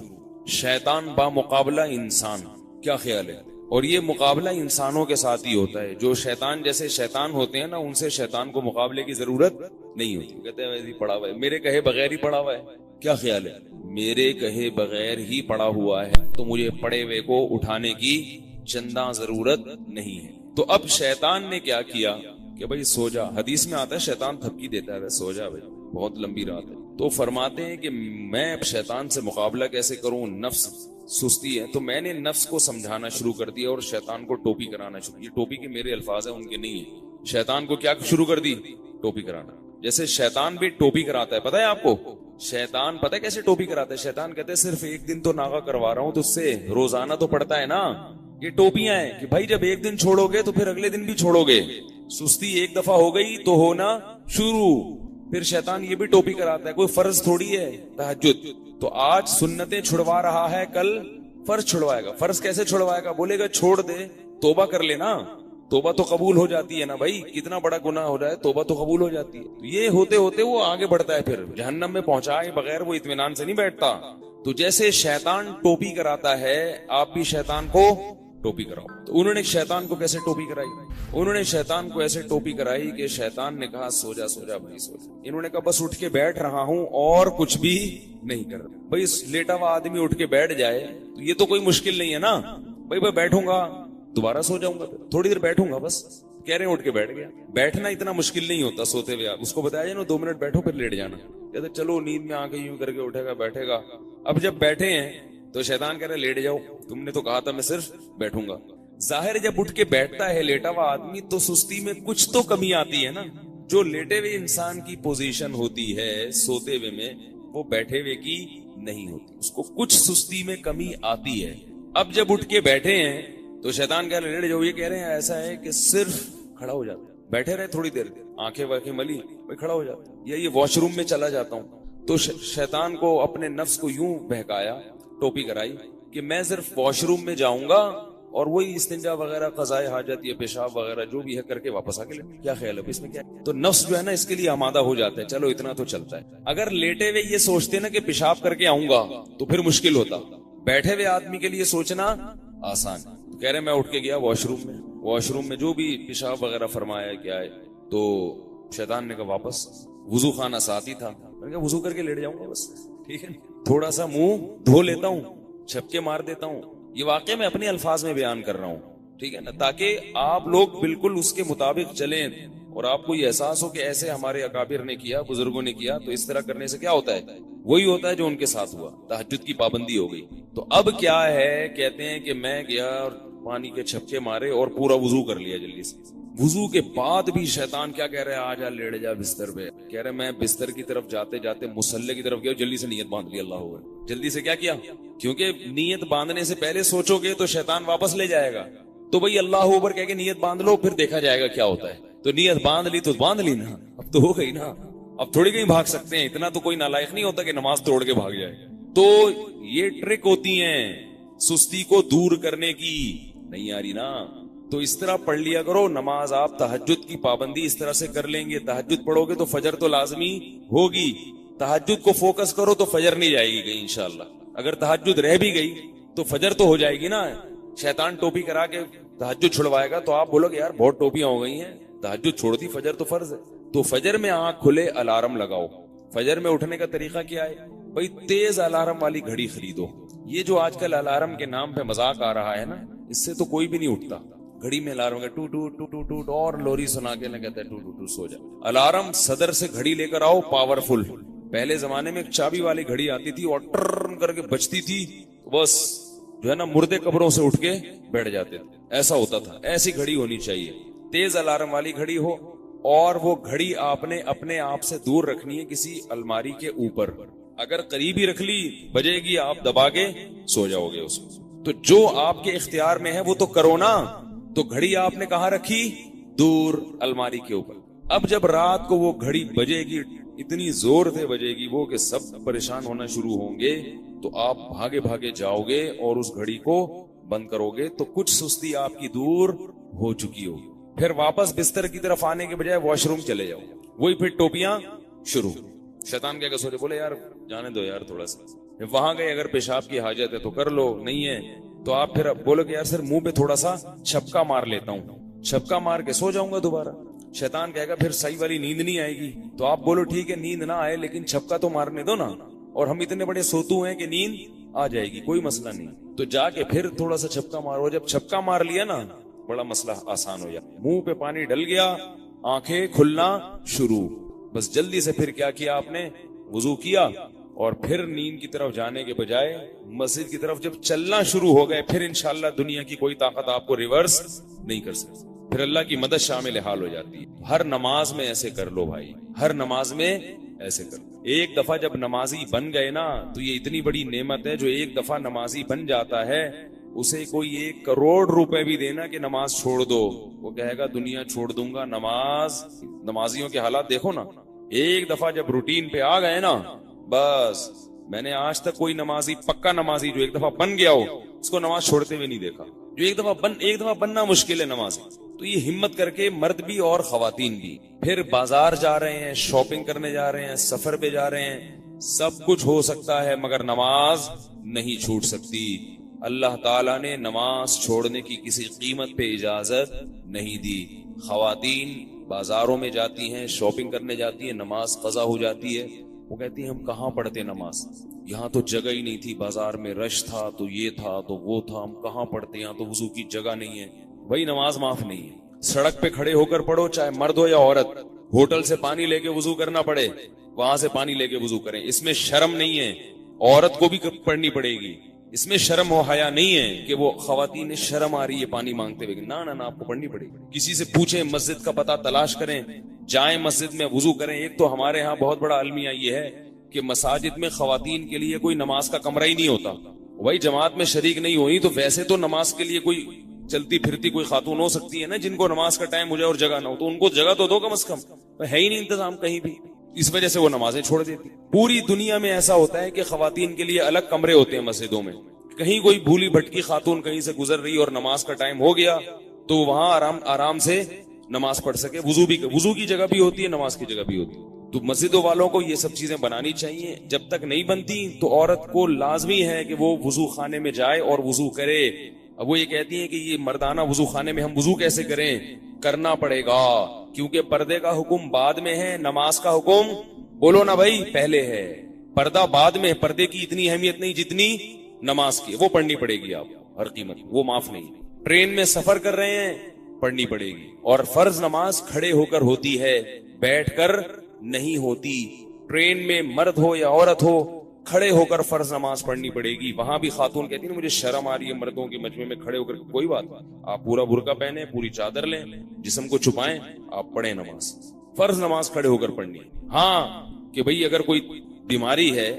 شیطان با مقابلہ انسان. کیا خیال ہے؟ اور یہ مقابلہ انسانوں کے ساتھ ہی ہوتا ہے. جو شیطان جیسے شیطان ہوتے ہیں نا، ان سے شیطان کو مقابلے کی ضرورت نہیں ہوتی. کہتے ہیں ویسے ہی پڑا ہوا ہے، میرے کہے بغیر ہی پڑا ہوا ہے. کیا خیال ہے؟ میرے کہے بغیر ہی پڑا ہوا ہے تو مجھے پڑے ہوئے کو اٹھانے کی چنداں ضرورت نہیں ہے. تو اب شیطان نے کیا کیا کہ بھائی سو جا. حدیث میں آتا ہے شیطان تھپکی دیتا ہے سو جا بھائی بہت لمبی رات ہے. تو فرماتے ہیں کہ میں اب شیطان سے مقابلہ کیسے کروں, نفس سستی ہے. تو میں نے نفس کو سمجھانا شروع کر دیا اور شیطان کو ٹوپی کرانا شروع. یہ ٹوپی کے میرے الفاظ ہیں ان کے نہیں ہیں. شیطان کو کیا شروع کر دی, ٹوپی کرانا. جیسے شیطان بھی ٹوپی کراتا ہے, پتہ ہے آپ کو شیطان پتہ ہے کیسے ٹوپی کراتا ہے. شیطان کہتے ہیں صرف ایک دن تو ناغہ کروا رہا ہوں تو اس سے روزانہ تو پڑتا ہے نا. یہ ٹوپیاں ہیں کہ بھائی جب ایک دن چھوڑو گے تو پھر اگلے دن بھی چھوڑو گے. سستی ایک دفعہ ہو گئی تو ہونا شروع. پھر شیطان یہ بھی ٹوپی کراتا ہے, کوئی فرض تھوڑی ہے تہجد. تو آج سنتیں چھڑوا رہا ہے, کل فرض چھڑوائے گا. فرض کیسے چھڑوائے گا, بولے گا چھوڑ دے توبہ کر لینا. توبہ تو قبول ہو جاتی ہے نا بھائی, کتنا بڑا گناہ ہو جائے توبہ تو قبول ہو جاتی ہے. تو یہ ہوتے ہوتے وہ آگے بڑھتا ہے, پھر جہنم میں پہنچائے بغیر وہ اطمینان سے نہیں بیٹھتا. تو جیسے شیطان ٹوپی کراتا ہے آپ بھی شیطان کو ٹوپی کراؤ. تو انہوں نے شیطان کو کیسے ٹوپی کرائی, انہوں نے شیطان کو ایسے ٹوپی کرائی کہ شیطان نے کہا سو جا سو جا بھائی سو جا. انہوں نے کہا بس اٹھ کے بیٹھ رہا ہوں اور کچھ بھی نہیں کر رہا. بھائی لیٹا ہوا آدمی اٹھ کے بیٹھ جائے تو یہ تو کوئی مشکل نہیں ہے نا. بھائی بیٹھوں گا دوبارہ سو جاؤں گا, تھوڑی دیر بیٹھوں گا بس. کہہ رہے ہیں اٹھ کے بیٹھ گیا. بیٹھنا اتنا مشکل نہیں ہوتا سوتے ہوئے. آپ اس کو بتایا جائے نا 2 منٹ بیٹھو پھر لیٹ جانا, کہتے چلو نیند میں آ کے یوں کر کے اٹھے گا بیٹھے گا. اب جب بیٹھے ہیں تو شیطان کہہ رہے لیٹ جاؤ, تم نے تو کہا تھا میں صرف بیٹھوں گا. ظاہر جب اٹھ کے بیٹھتا ہے لیٹا ہوا آدمی تو سستی میں کچھ تو کمی آتی ہے نا. جو لیٹے ہوئے انسان کی پوزیشن ہوتی ہے سوتے ہوئے میں وہ بیٹھے ہوئے کی نہیں ہوتی, اس کو کچھ سستی میں کمی آتی ہے. اب جب اٹھ کے بیٹھے ہیں تو شیطان کہہ رہے لیٹ جاؤ. یہ کہہ رہے ہیں ایسا ہے کہ صرف کھڑا ہو جاتا ہے, بیٹھے رہے تھوڑی دیر آنکھیں واکھیں ملی بھائی کھڑا ہو جاتا ہے, یا یہ واش روم میں چلا جاتا ہوں. تو شیطان کو اپنے نفس کو یوں بہکایا, ٹوپی کرائی کہ میں صرف واش روم میں جاؤں گا اور وہی استنجا وغیرہ قضائے حاجت یا پیشاب وغیرہ جو بھی ہے کر کے واپس آ کے کیا خیال ہے اس میں کیا. تو نفس جو ہے نا اس کے لیے آمادہ ہو جاتا ہے, چلو اتنا تو چلتا ہے. اگر لیٹے ہوئے یہ سوچتے نا کہ پیشاب کر کے آؤں گا تو پھر مشکل ہوتا. بیٹھے ہوئے آدمی کے لیے سوچنا آسان. تو کہہ رہے میں اٹھ کے گیا واش روم میں, واش روم میں جو بھی پیشاب وغیرہ فرمایا کیا ہے. تو شیطان نے کہا واپس. وضو خانہ ساتھ ہی تھا, میں نے کہا وضو کر کے لیٹ جاؤں گا بس, ٹھیک ہے تھوڑا سا منہ دھو لیتا ہوں, چھپکے مار دیتا ہوں. یہ واقعہ میں اپنے الفاظ میں بیان کر رہا ہوں, ٹھیک ہے نا, تاکہ آپ لوگ بالکل اس کے مطابق چلیں اور آپ کو یہ احساس ہو کہ ایسے ہمارے اکابر نے کیا, بزرگوں نے کیا. تو اس طرح کرنے سے کیا ہوتا ہے, وہی ہوتا ہے جو ان کے ساتھ ہوا, تہجد کی پابندی ہو گئی. تو اب کیا ہے, کہتے ہیں کہ میں گیا اور پانی کے چھپکے مارے اور پورا وضو کر لیا جلدی سے. وضو کے بعد بھی شیطان کیا کہہ رہے ہیں, آ جا لیٹ جا بستر پہ. کہہ رہے میں بستر کی طرف جاتے جاتے مصلے کی طرف گیا, جلدی سے نیت باندھ لی. اللہ ہو جلدی سے کیا کیا, کیونکہ نیت باندھنے سے پہلے سوچو گے تو شیطان واپس لے جائے گا. تو بھائی اللہ اوپر کہہ کے نیت باندھ لو, پھر دیکھا جائے گا کیا ہوتا ہے. تو نیت باندھ لی تو باندھ لی نا, اب تو ہو گئی نا, اب تھوڑی کہیں بھاگ سکتے ہیں. اتنا تو کوئی نالائق نہیں ہوتا کہ نماز توڑ کے بھاگ جائے. تو یہ ٹرک ہوتی ہیں سستی کو دور کرنے کی. نہیں آ رہی نا, تو اس طرح پڑھ لیا کرو نماز. آپ تہجد کی پابندی اس طرح سے کر لیں گے, تہجد پڑھو گے تو فجر تو لازمی ہوگی. تہجد کو فوکس کرو تو فجر نہیں جائے گی کہیں انشاءاللہ. اگر تہجد رہ بھی گئی تو فجر تو ہو جائے گی نا. شیطان ٹوپی کرا کے تہجد چھڑوائے گا تو آپ بولو گے یار بہت ٹوپیاں ہو گئی ہیں, تہجد چھوڑ دی, فجر تو فرض ہے. تو فجر میں آنکھ کھلے الارم لگاؤ. فجر میں اٹھنے کا طریقہ کیا ہے بھائی, تیز الارم والی گھڑی خریدو. یہ جو آج کل الارم کے نام پہ مذاق آ رہا ہے نا, اس سے تو کوئی بھی نہیں اٹھتا. گھڑی میں الارم کا ٹو ٹو ٹو ٹو ٹو اور لوری سنا کے نہ کہتا ہے ٹو ٹو ٹو سو جا. الارم صدر سے گھڑی لے کر آؤ پاورفل. پہلے زمانے میں ایک چابی والی گھڑی آتی تھی اور ٹرن کر کے بجتی تھی, بس جو ہے نا مردے قبروں سے اٹھ کے بیٹھ جاتے تھے. ایسا ہوتا تھا. ایسی گھڑی ہونی چاہیے, تیز الارم والی گھڑی ہو. اور وہ گھڑی آپ نے اپنے آپ سے دور رکھنی ہے کسی الماری کے اوپر. اگر قریب ہی رکھ لی بجے گی, آپ دبا کے سو جاؤ گے اس کو. تو جو آپ کے اختیار میں ہے وہ تو کرو نا. تو گھڑی آپ نے کہاں رکھی, دور الماری کے اوپر. اب جب رات کو وہ گھڑی بجے گی, اتنی زور سے بجے گی وہ کہ سب پریشان ہونا شروع ہوں گے, تو آپ بھاگے بھاگے جاؤ گے اور اس گھڑی کو بند کرو گے. تو کچھ سستی آپ کی دور ہو چکی ہوگی. پھر واپس بستر کی طرف آنے کے بجائے واش روم چلے جاؤ, وہی پھر ٹوپیاں شروع. شیطان کیا کہ سوچے, بولے یار جانے دو یار تھوڑا سا. وہاں گئے, اگر پیشاب کی حاجت ہے تو کر لو, نہیں ہے تو آپ پھر بولو کہ یار سر منہ پہ تھوڑا سا چھپکا مار لیتا ہوں, چھپکا مار کے سو جاؤں گا دوبارہ. شیطان کہے گا پھر صحیح والی نیند نہیں آئے گی. تو آپ بولو ٹھیک ہے نیند نہ آئے لیکن چھپکا تو مارنے دو نا, اور ہم اتنے بڑے سوتو ہیں کہ نیند آ جائے گی, کوئی مسئلہ نہیں. تو جا کے پھر تھوڑا سا چھپکا مارو. جب چھپکا مار لیا نا بڑا مسئلہ آسان ہو جاتا. منہ پہ پانی ڈل گیا, آنکھیں کھلنا شروع. بس جلدی سے پھر کیا کیا آپ نے, وضو کیا, اور پھر نیند کی طرف جانے کے بجائے مسجد کی طرف جب چلنا شروع ہو گئے, پھر انشاءاللہ دنیا کی کوئی طاقت آپ کو ریورس نہیں کر سکتی. پھر اللہ کی مدد شامل حال ہو جاتی ہے. ہر نماز میں ایسے کر لو بھائی, ہر نماز میں ایسے کر لو. ایک دفعہ جب نمازی بن گئے نا تو یہ اتنی بڑی نعمت ہے. جو ایک دفعہ نمازی بن جاتا ہے اسے کوئی 1 کروڑ روپے بھی دینا کہ نماز چھوڑ دو, وہ کہے گا دنیا چھوڑ دوں گا. نمازیوں کے حالات دیکھو نا. ایک دفعہ جب روٹین پہ آ گئے نا, بس میں نے آج تک کوئی نمازی, پکا نمازی جو ایک دفعہ بن گیا ہو اس کو نماز چھوڑتے ہوئے نہیں دیکھا. جو ایک دفعہ بننا مشکل ہے نمازی. تو یہ ہمت کر کے مرد بھی اور خواتین بھی پھر بازار جا رہے ہیں, شاپنگ کرنے جا رہے ہیں, سفر پہ جا رہے ہیں, سب کچھ ہو سکتا ہے مگر نماز نہیں چھوٹ سکتی. اللہ تعالیٰ نے نماز چھوڑنے کی کسی قیمت پہ اجازت نہیں دی. خواتین بازاروں میں جاتی ہیں, شاپنگ کرنے جاتی ہیں, نماز قضا ہو جاتی ہے. وہ کہتی ہیں ہم کہاں پڑھتے نماز, یہاں تو جگہ ہی نہیں تھی, بازار میں رش تھا تو یہ تھا تو وہ تھا, ہم کہاں پڑھتے, یہاں تو وضو کی جگہ نہیں ہے. وہی نماز معاف نہیں ہے. سڑک پہ کھڑے ہو کر پڑھو, چاہے مرد ہو یا عورت. ہوٹل سے پانی لے کے وضو کرنا پڑے, وہاں سے پانی لے کے وضو کریں, اس میں شرم نہیں ہے. عورت کو بھی پڑھنی پڑے گی, اس میں شرم و حیا نہیں ہے کہ وہ خواتین شرم آ رہی ہے پانی مانگتے ہوئے. نہ آپ کو پڑھنی پڑے گی. کسی سے پوچھیں, مسجد کا پتہ تلاش کریں, جائیں مسجد میں وضو کریں. ایک تو ہمارے ہاں بہت بڑا المیہ یہ ہے کہ مساجد میں خواتین کے لیے کوئی نماز کا کمرہ ہی نہیں ہوتا. وہی جماعت میں شریک نہیں ہوئی تو ویسے تو نماز کے لیے کوئی چلتی پھرتی کوئی خاتون ہو سکتی ہے نا, جن کو نماز کا ٹائم ہو جائے اور جگہ نہ ہو, تو ان کو جگہ تو دو کم از کم. ہے ہی نہیں انتظام کہیں بھی, اس وجہ سے وہ نمازیں چھوڑ دیتی. پوری دنیا میں ایسا ہوتا ہے کہ خواتین کے لیے الگ کمرے ہوتے ہیں مسجدوں میں. کہیں کوئی بھولی بھٹکی خاتون کہیں سے گزر رہی اور نماز کا ٹائم ہو گیا تو وہاں آرام سے نماز پڑھ سکے. وضو کی جگہ بھی ہوتی ہے, نماز کی جگہ بھی ہوتی ہے. تو مسجدوں والوں کو یہ سب چیزیں بنانی چاہیے. جب تک نہیں بنتی تو عورت کو لازمی ہے کہ وہ وضو خانے میں جائے اور وضو کرے. اب وہ یہ کہتی ہیں کہ یہ مردانہ وضو خانے میں ہم وضو کیسے کریں, کرنا پڑے گا کیونکہ پردے کا حکم بعد میں ہے, نماز کا حکم بولو نا بھائی پہلے ہے. پردہ بعد میں, پردے کی اتنی اہمیت نہیں جتنی نماز کی. وہ پڑھنی پڑے گی آپ ہر قیمت, وہ معاف نہیں. ٹرین میں سفر کر رہے ہیں, پڑھنی پڑے گی. اور فرض نماز کھڑے ہو کر ہوتی ہے, بیٹھ کر نہیں ہوتی. ٹرین میں مرد ہو یا عورت ہو, کھڑے ہو کر فرض نماز پڑھنی پڑے گی. وہاں بھی خاتون کہتی ہیں مجھے شرم آ رہی ہے مردوں کے مجمع میں کھڑے ہو کر. کوئی بات, آپ پورا برقع پہنے, پوری چادر لیں, جسم کو چھپائیں, آپ پڑھیں نماز. فرض نماز کھڑے ہو کر پڑھنی. ہاں کہ بھئی اگر کوئی بیماری ہے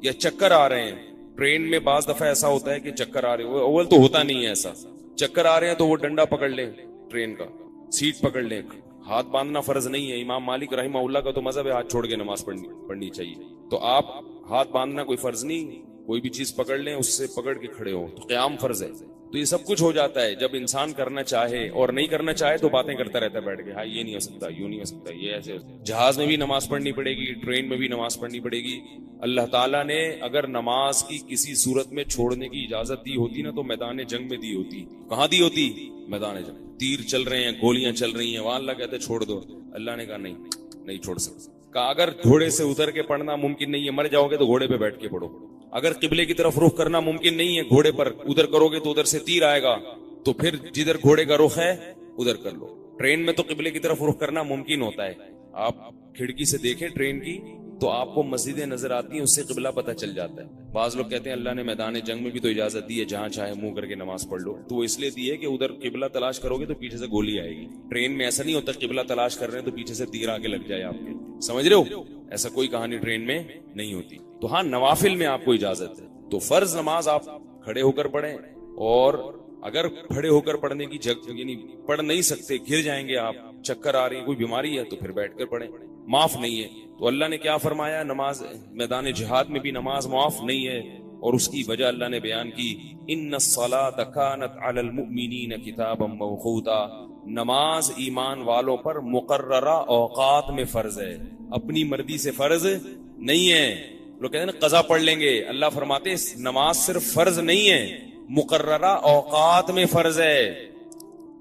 یا چکر آ رہے ہیں, ٹرین میں بعض دفعہ ایسا ہوتا ہے کہ چکر آ رہے ہیں, اول تو ہوتا نہیں ہے ایسا, چکر آ رہے ہیں تو وہ ڈنڈا پکڑ لیں, ٹرین کا سیٹ پکڑ لیں. ہاتھ باندھنا فرض نہیں ہے. امام مالک رحمہ اللہ کا تو مذہب ہے ہاتھ چھوڑ کے نماز پڑھنی چاہیے. تو آپ ہاتھ باندھنا کوئی فرض نہیں, کوئی بھی چیز پکڑ لیں, اس سے پکڑ کے کھڑے ہو. تو قیام فرض ہے. تو یہ سب کچھ ہو جاتا ہے جب انسان کرنا چاہے, اور نہیں کرنا چاہے تو باتیں کرتا رہتا ہے بیٹھ کے, ہاں یہ نہیں ہو سکتا, یوں نہیں ہو سکتا, یہ ایسے. جہاز میں بھی نماز پڑھنی پڑے گی, ٹرین میں بھی نماز پڑھنی پڑے گی. اللہ تعالیٰ نے اگر نماز کی کسی صورت میں چھوڑنے کی اجازت دی ہوتی نا تو میدان جنگ میں دی ہوتی. کہاں دی ہوتی؟ میدان جنگ. تیر چل رہے ہیں, گولیاں چل رہی ہیں, وہاں اللہ کہتے چھوڑ دو. اللہ نے کہا نہیں چھوڑ سکتا. کہا اگر گھوڑے سے اتر کے پڑھنا ممکن نہیں ہے, مر جاؤ گے تو گھوڑے پہ بیٹھ کے پڑھو. اگر قبلے کی طرف رخ کرنا ممکن نہیں ہے, گھوڑے پر ادھر کرو گے تو ادھر سے تیر آئے گا, تو پھر جدھر گھوڑے کا رخ ہے ادھر کر لو. ٹرین میں تو قبلے کی طرف رخ کرنا ممکن ہوتا ہے. آپ کھڑکی سے دیکھیں ٹرین کی تو آپ کو مسجدیں نظر آتی ہیں, اس سے قبلہ پتہ چل جاتا ہے. بعض لوگ کہتے ہیں اللہ نے میدان جنگ میں بھی تو اجازت دی ہے, جہاں چاہے منہ کر کے نماز پڑھ لو. تو وہ اس لیے دی ہے کہ ادھر قبلہ تلاش کرو گے تو پیچھے سے گولی آئے گی. ٹرین میں ایسا نہیں ہوتا قبلہ تلاش کر رہے ہیں تو پیچھے سے تیر آگے لگ جائے آپ کے. سمجھ رہے ہو, ایسا کوئی کہانی ٹرین میں نہیں ہوتی. تو ہاں نوافل میں آپ کو اجازت ہے. تو فرض نماز آپ کھڑے ہو کر پڑھیں, اور اگر کھڑے ہو کر پڑھنے کی جگہ یعنی پڑھ نہیں سکتے, گر جائیں گے آپ, چکر آ رہی ہے, کوئی بیماری ہے, تو پھر بیٹھ کر پڑھیں, معاف نہیں ہے. تو اللہ نے کیا فرمایا, نماز میدان جہاد میں بھی نماز معاف نہیں ہے, اور اس کی وجہ اللہ نے بیان کی, ان الصلاۃ کانت علی المؤمنین کتابا موقوتا. نماز ایمان والوں پر مقررہ اوقات میں فرض ہے, اپنی مرضی سے فرض نہیں ہے. لوگ کہتے ہیں نا قضا پڑھ لیں گے, اللہ فرماتے نماز صرف فرض نہیں ہے, مقررہ اوقات میں فرض ہے,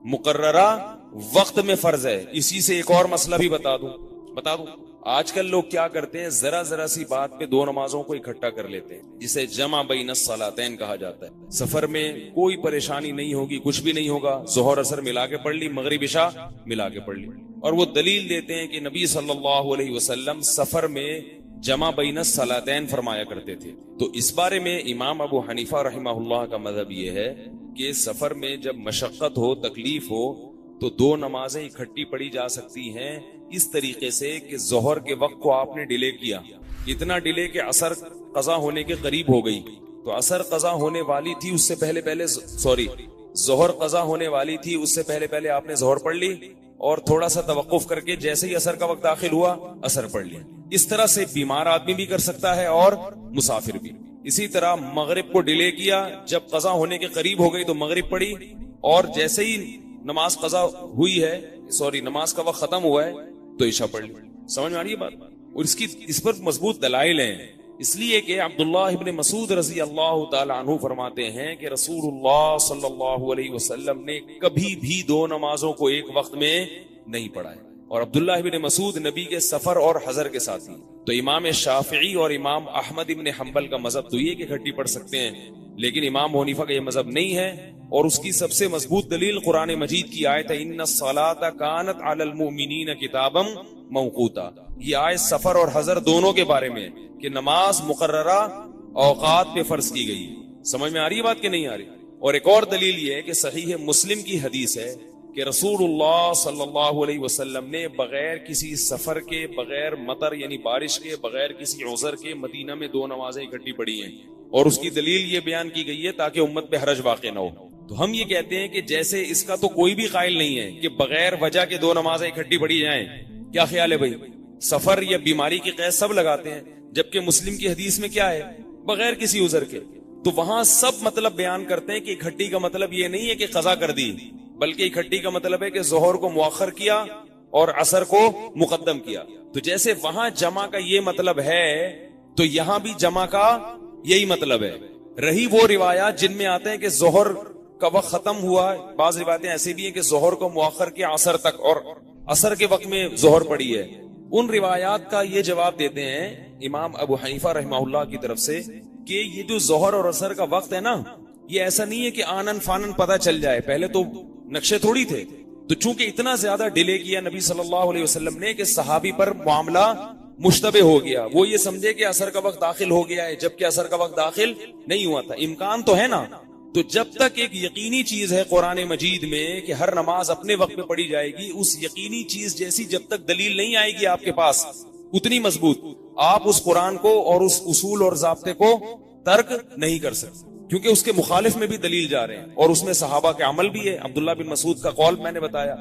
مقررہ وقت میں فرض ہے. اسی سے ایک اور مسئلہ بھی بتا دوں. آج کل لوگ کیا کرتے ہیں، ذرا ذرا سی بات پہ دو نمازوں کو اکٹھا کر لیتے ہیں، جسے جمع بین الصلاتین کہا جاتا ہے۔ سفر میں کوئی پریشانی نہیں ہوگی، کچھ بھی نہیں ہوگا، ظہر اثر ملا کے پڑھ لی، مغرب عشاء ملا کے پڑھ لی، اور وہ دلیل دیتے ہیں کہ نبی صلی اللہ علیہ وسلم سفر میں جمع بین الصلاتین فرمایا کرتے تھے۔ تو اس بارے میں امام ابو حنیفہ رحمہ اللہ کا مذہب یہ ہے کہ سفر میں جب مشقت ہو، تکلیف ہو، تو دو نمازیں اکٹھی پڑھی جا سکتی ہیں، اس طریقے سے کہ ظہر کے وقت کو آپ نے ڈیلے کیا، اتنا ڈیلے کہ عصر قضا ہونے کے قریب ہو گئی، تو عصر قضا ہونے والی تھی اس سے پہلے ظہر قضا ہونے والی تھی، اس سے پہلے آپ نے ظہر پڑھ لی، اور تھوڑا سا توقف کر کے جیسے ہی عصر کا وقت داخل ہوا عصر پڑھ لیا۔ اس طرح سے بیمار آدمی بھی کر سکتا ہے اور مسافر بھی۔ اسی طرح مغرب کو ڈیلے کیا، جب قضا ہونے کے قریب ہو گئی تو مغرب پڑھی، اور جیسے ہی نماز قضا ہوئی ہے، نماز کا وقت ختم ہوا ہے تو عشاء پڑھ لی۔ سمجھ میں آ رہی ہے بات؟ اور اس پر مضبوط دلائل ہیں، اس لیے کہ عبداللہ ابن مسعود رضی اللہ تعالی عنہ فرماتے ہیں کہ رسول اللہ صلی اللہ علیہ وسلم نے کبھی بھی دو نمازوں کو ایک وقت میں نہیں پڑھا ہے، اور عبداللہ ابن مسعود نبی کے سفر اور حضر کے ساتھی۔ تو امام شافعی اور امام احمد ابن حنبل کا مذہب تو یہ کہ اکٹھی پڑھ سکتے ہیں، لیکن امام حنیفہ کا یہ مذہب نہیں ہے، اور اس کی سب سے مضبوط دلیل قرآن مجید کی آیت ہے ان الصلاۃ کانت علی المؤمنین کتابا موقوتا۔ یہ آیت سفر اور حضر دونوں کے بارے میں کہ نماز مقررہ اوقات پہ فرض کی گئی۔ سمجھ میں آ رہی ہے بات کہ نہیں آ رہی؟ اور ایک اور دلیل یہ ہے کہ صحیح مسلم کی حدیث ہے کہ رسول اللہ صلی اللہ علیہ وسلم نے بغیر کسی سفر کے، بغیر مطر یعنی بارش کے، بغیر کسی عذر کے مدینہ میں دو نمازیں اکٹھی پڑھی ہیں، اور اس کی دلیل یہ بیان کی گئی ہے تاکہ امت پہ حرج واقع نہ ہو۔ تو ہم یہ کہتے ہیں کہ جیسے اس کا تو کوئی بھی قائل نہیں ہے کہ بغیر وجہ کے دو نمازیں اکٹھی پڑھی جائیں، کیا خیال ہے بھائی؟ سفر یا بیماری کی قید سب لگاتے ہیں، جبکہ مسلم کی حدیث میں کیا ہے؟ بغیر کسی عذر کے۔ تو وہاں سب مطلب بیان کرتے ہیں کہ اکٹھی کا مطلب یہ نہیں ہے کہ قضا کر دی، بلکہ اکٹھی کا مطلب ہے کہ ظہر کو مؤخر کیا اور عصر کو مقدم کیا۔ تو جیسے وہاں جمع کا یہ مطلب ہے تو یہاں بھی جمع کا یہی مطلب ہے۔ رہی وہ روایات جن میں آتے ہیں کہ ظہر کا وقت ختم ہوا، بعض روایتیں ایسی بھی ہیں کہ ظہر کو مؤخر کیا عصر تک، اور عصر کے وقت میں ظہر پڑی ہے، ان روایات کا یہ جواب دیتے ہیں امام ابو حنیفہ رحمہ اللہ کی طرف سے کہ یہ جو ظہر اور عصر کا وقت ہے نا، یہ ایسا نہیں ہے کہ آنن فانن پتہ چل جائے، پہلے تو نقشے تھوڑی تھے، تو چونکہ اتنا زیادہ ڈیلے کیا نبی صلی اللہ علیہ وسلم نے کہ صحابی پر معاملہ مشتبہ ہو گیا، وہ یہ سمجھے کہ عصر کا وقت داخل ہو گیا ہے، جبکہ عصر کا وقت داخل نہیں ہوا تھا۔ امکان تو ہے نا، تو جب تک ایک یقینی چیز ہے قرآن مجید میں کہ ہر نماز اپنے وقت میں پڑھی جائے گی، اس یقینی چیز جیسی جب تک دلیل نہیں آئے گی آپ کے پاس اتنی مضبوط، آپ اس قرآن کو اور اس اصول اور ضابطے کو ترک نہیں کر سکتے، کیونکہ اس کے مخالف میں بھی دلیل جا رہے ہیں، اور اس میں صحابہ کے عمل بھی ہے۔ عبداللہ بن مسعود کا قول میں نے بتایا،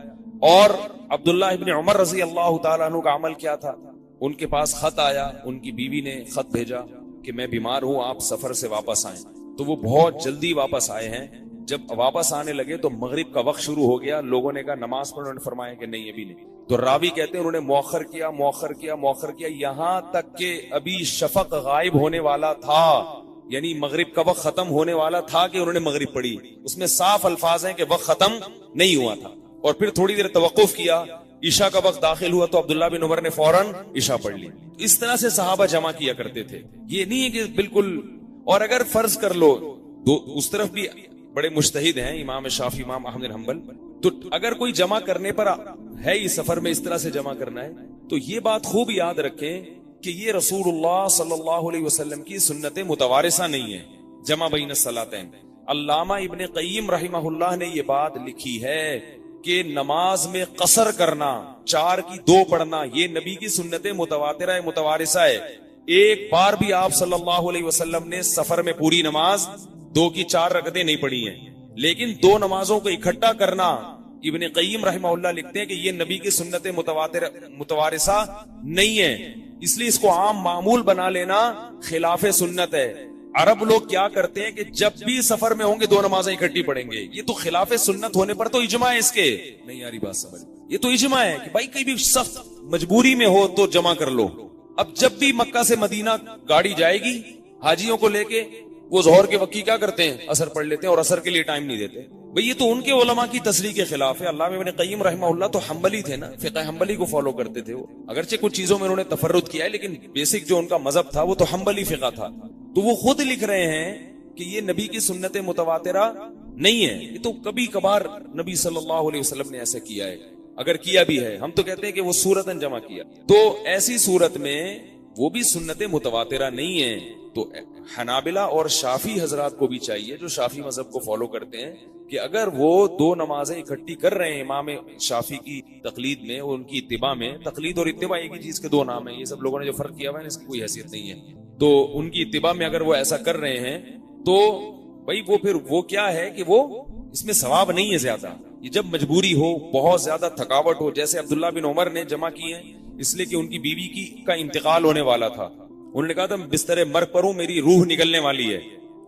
اور عبداللہ ابن عمر رضی اللہ تعالیٰ عنہ کا عمل کیا تھا؟ ان کے پاس خط آیا، ان کی بیوی نے خط بھیجا کہ میں بیمار ہوں، آپ سفر سے واپس آئیں، تو وہ بہت جلدی واپس آئے ہیں۔ جب واپس آنے لگے تو مغرب کا وقت شروع ہو گیا، لوگوں نے کہا نماز پڑھو، انہوں نے فرمایا کہ نہیں ابھی نہیں، تو راوی کہتے ہیں انہوں نے مؤخر کیا یہاں تک کہ ابھی شفق غائب ہونے والا تھا، یعنی مغرب کا وقت ختم ہونے والا تھا کہ انہوں نے مغرب پڑھی۔ اس میں صاف الفاظ ہیں کہ وقت ختم نہیں ہوا تھا، اور پھر تھوڑی دیر توقف کیا، عشاء کا وقت داخل ہوا تو عبداللہ بن عمر نے فوراً عشاء پڑھ لی۔ اس طرح سے صحابہ جمع کیا کرتے تھے، یہ نہیں ہے کہ بالکل۔ اور اگر فرض کر لو، اس طرف بھی بڑے مجتہد ہیں امام شافعی، امام احمد بن حنبل، تو اگر کوئی جمع کرنے پر ہے اس سفر میں اس طرح سے جمع کرنا ہے، تو یہ بات خوب یاد رکھیں کہ یہ رسول اللہ صلی اللہ علیہ وسلم کی سنت متوارثہ نہیں ہے، جمع بین الصلاتین۔ علامہ ابن قیم رحمہ اللہ نے یہ بات لکھی ہے کہ نماز میں قصر کرنا، 4 کی 2 پڑھنا، یہ نبی کی سنت متوارثہ ہے۔ ایک بار بھی آپ صلی اللہ علیہ وسلم نے سفر میں پوری نماز 2 کی 4 رکعتیں نہیں پڑھی ہیں، لیکن 2 نمازوں کو اکٹھا کرنا، ابن قیم رحمہ اللہ لکھتے ہیں کہ یہ نبی کی سنت متوارثہ نہیں ہے، اس لیے اس کو عام معمول بنا لینا خلاف سنت ہے۔ عرب لوگ کیا کرتے ہیں کہ جب بھی سفر میں ہوں گے 2 نمازیں اکٹھی پڑھیں گے، یہ تو خلاف سنت ہونے پر تو اجماع ہے اس کے، نہیں یاری بات سمجھ، یہ تو اجماع ہے کہ بھائی کہیں بھی سخت مجبوری میں ہو تو جمع کر لو۔ اب جب بھی مکہ سے مدینہ گاڑی جائے گی حاجیوں کو لے کے، وہ ظہر کے وقت کیا کرتے ہیں؟ عصر پڑھ لیتے ہیں، اور عصر کے لیے ٹائم نہیں دیتے، بھئی یہ تو ان کے علماء کی تصریح کے خلاف ہے. علامہ ابن قیم رحمہ اللہ تو حنبلی تھے نا, فقہ حنبلی کو فالو کرتے تھے وہ. اگرچہ کچھ چیزوں میں انہوں نے تفرد کیا ہے لیکن بیسک جو ان کا مذہب تھا وہ تو حنبلی فقہ تھا. تو وہ خود لکھ رہے ہیں کہ یہ نبی کی سنت متواترہ نہیں ہے, یہ تو کبھی کبھار نبی صلی اللہ علیہ وسلم نے ایسا کیا ہے, اگر کیا بھی ہے ہم تو کہتے ہیں کہ وہ صورتاً جمع کیا. تو ایسی صورت میں وہ بھی سنت متواترہ نہیں ہے. تو حنابلہ اور شافی حضرات کو بھی چاہیے, جو شافی مذہب کو فالو کرتے ہیں, کہ اگر وہ دو نمازیں اکٹھی کر رہے ہیں امام شافی کی تقلید میں, ان کی اتباع میں, تقلید اور اتباع ایک ہی چیز کے دو نام ہیں, یہ سب لوگوں نے جو فرق کیا ہوا ہے اس کی کوئی حیثیت نہیں ہے. تو ان کی اتباع میں اگر وہ ایسا کر رہے ہیں تو بھائی وہ پھر وہ کیا ہے کہ وہ اس میں ثواب نہیں ہے زیادہ. یہ جب مجبوری ہو, بہت زیادہ تھکاوٹ ہو, جیسے عبداللہ بن عمر نے جمع کی ہیں اس لیے کہ ان کی بیوی کا انتقال ہونے والا تھا. انہوں نے کہا تھا بستر مرگ پر ہوں, میری روح نکلنے والی ہے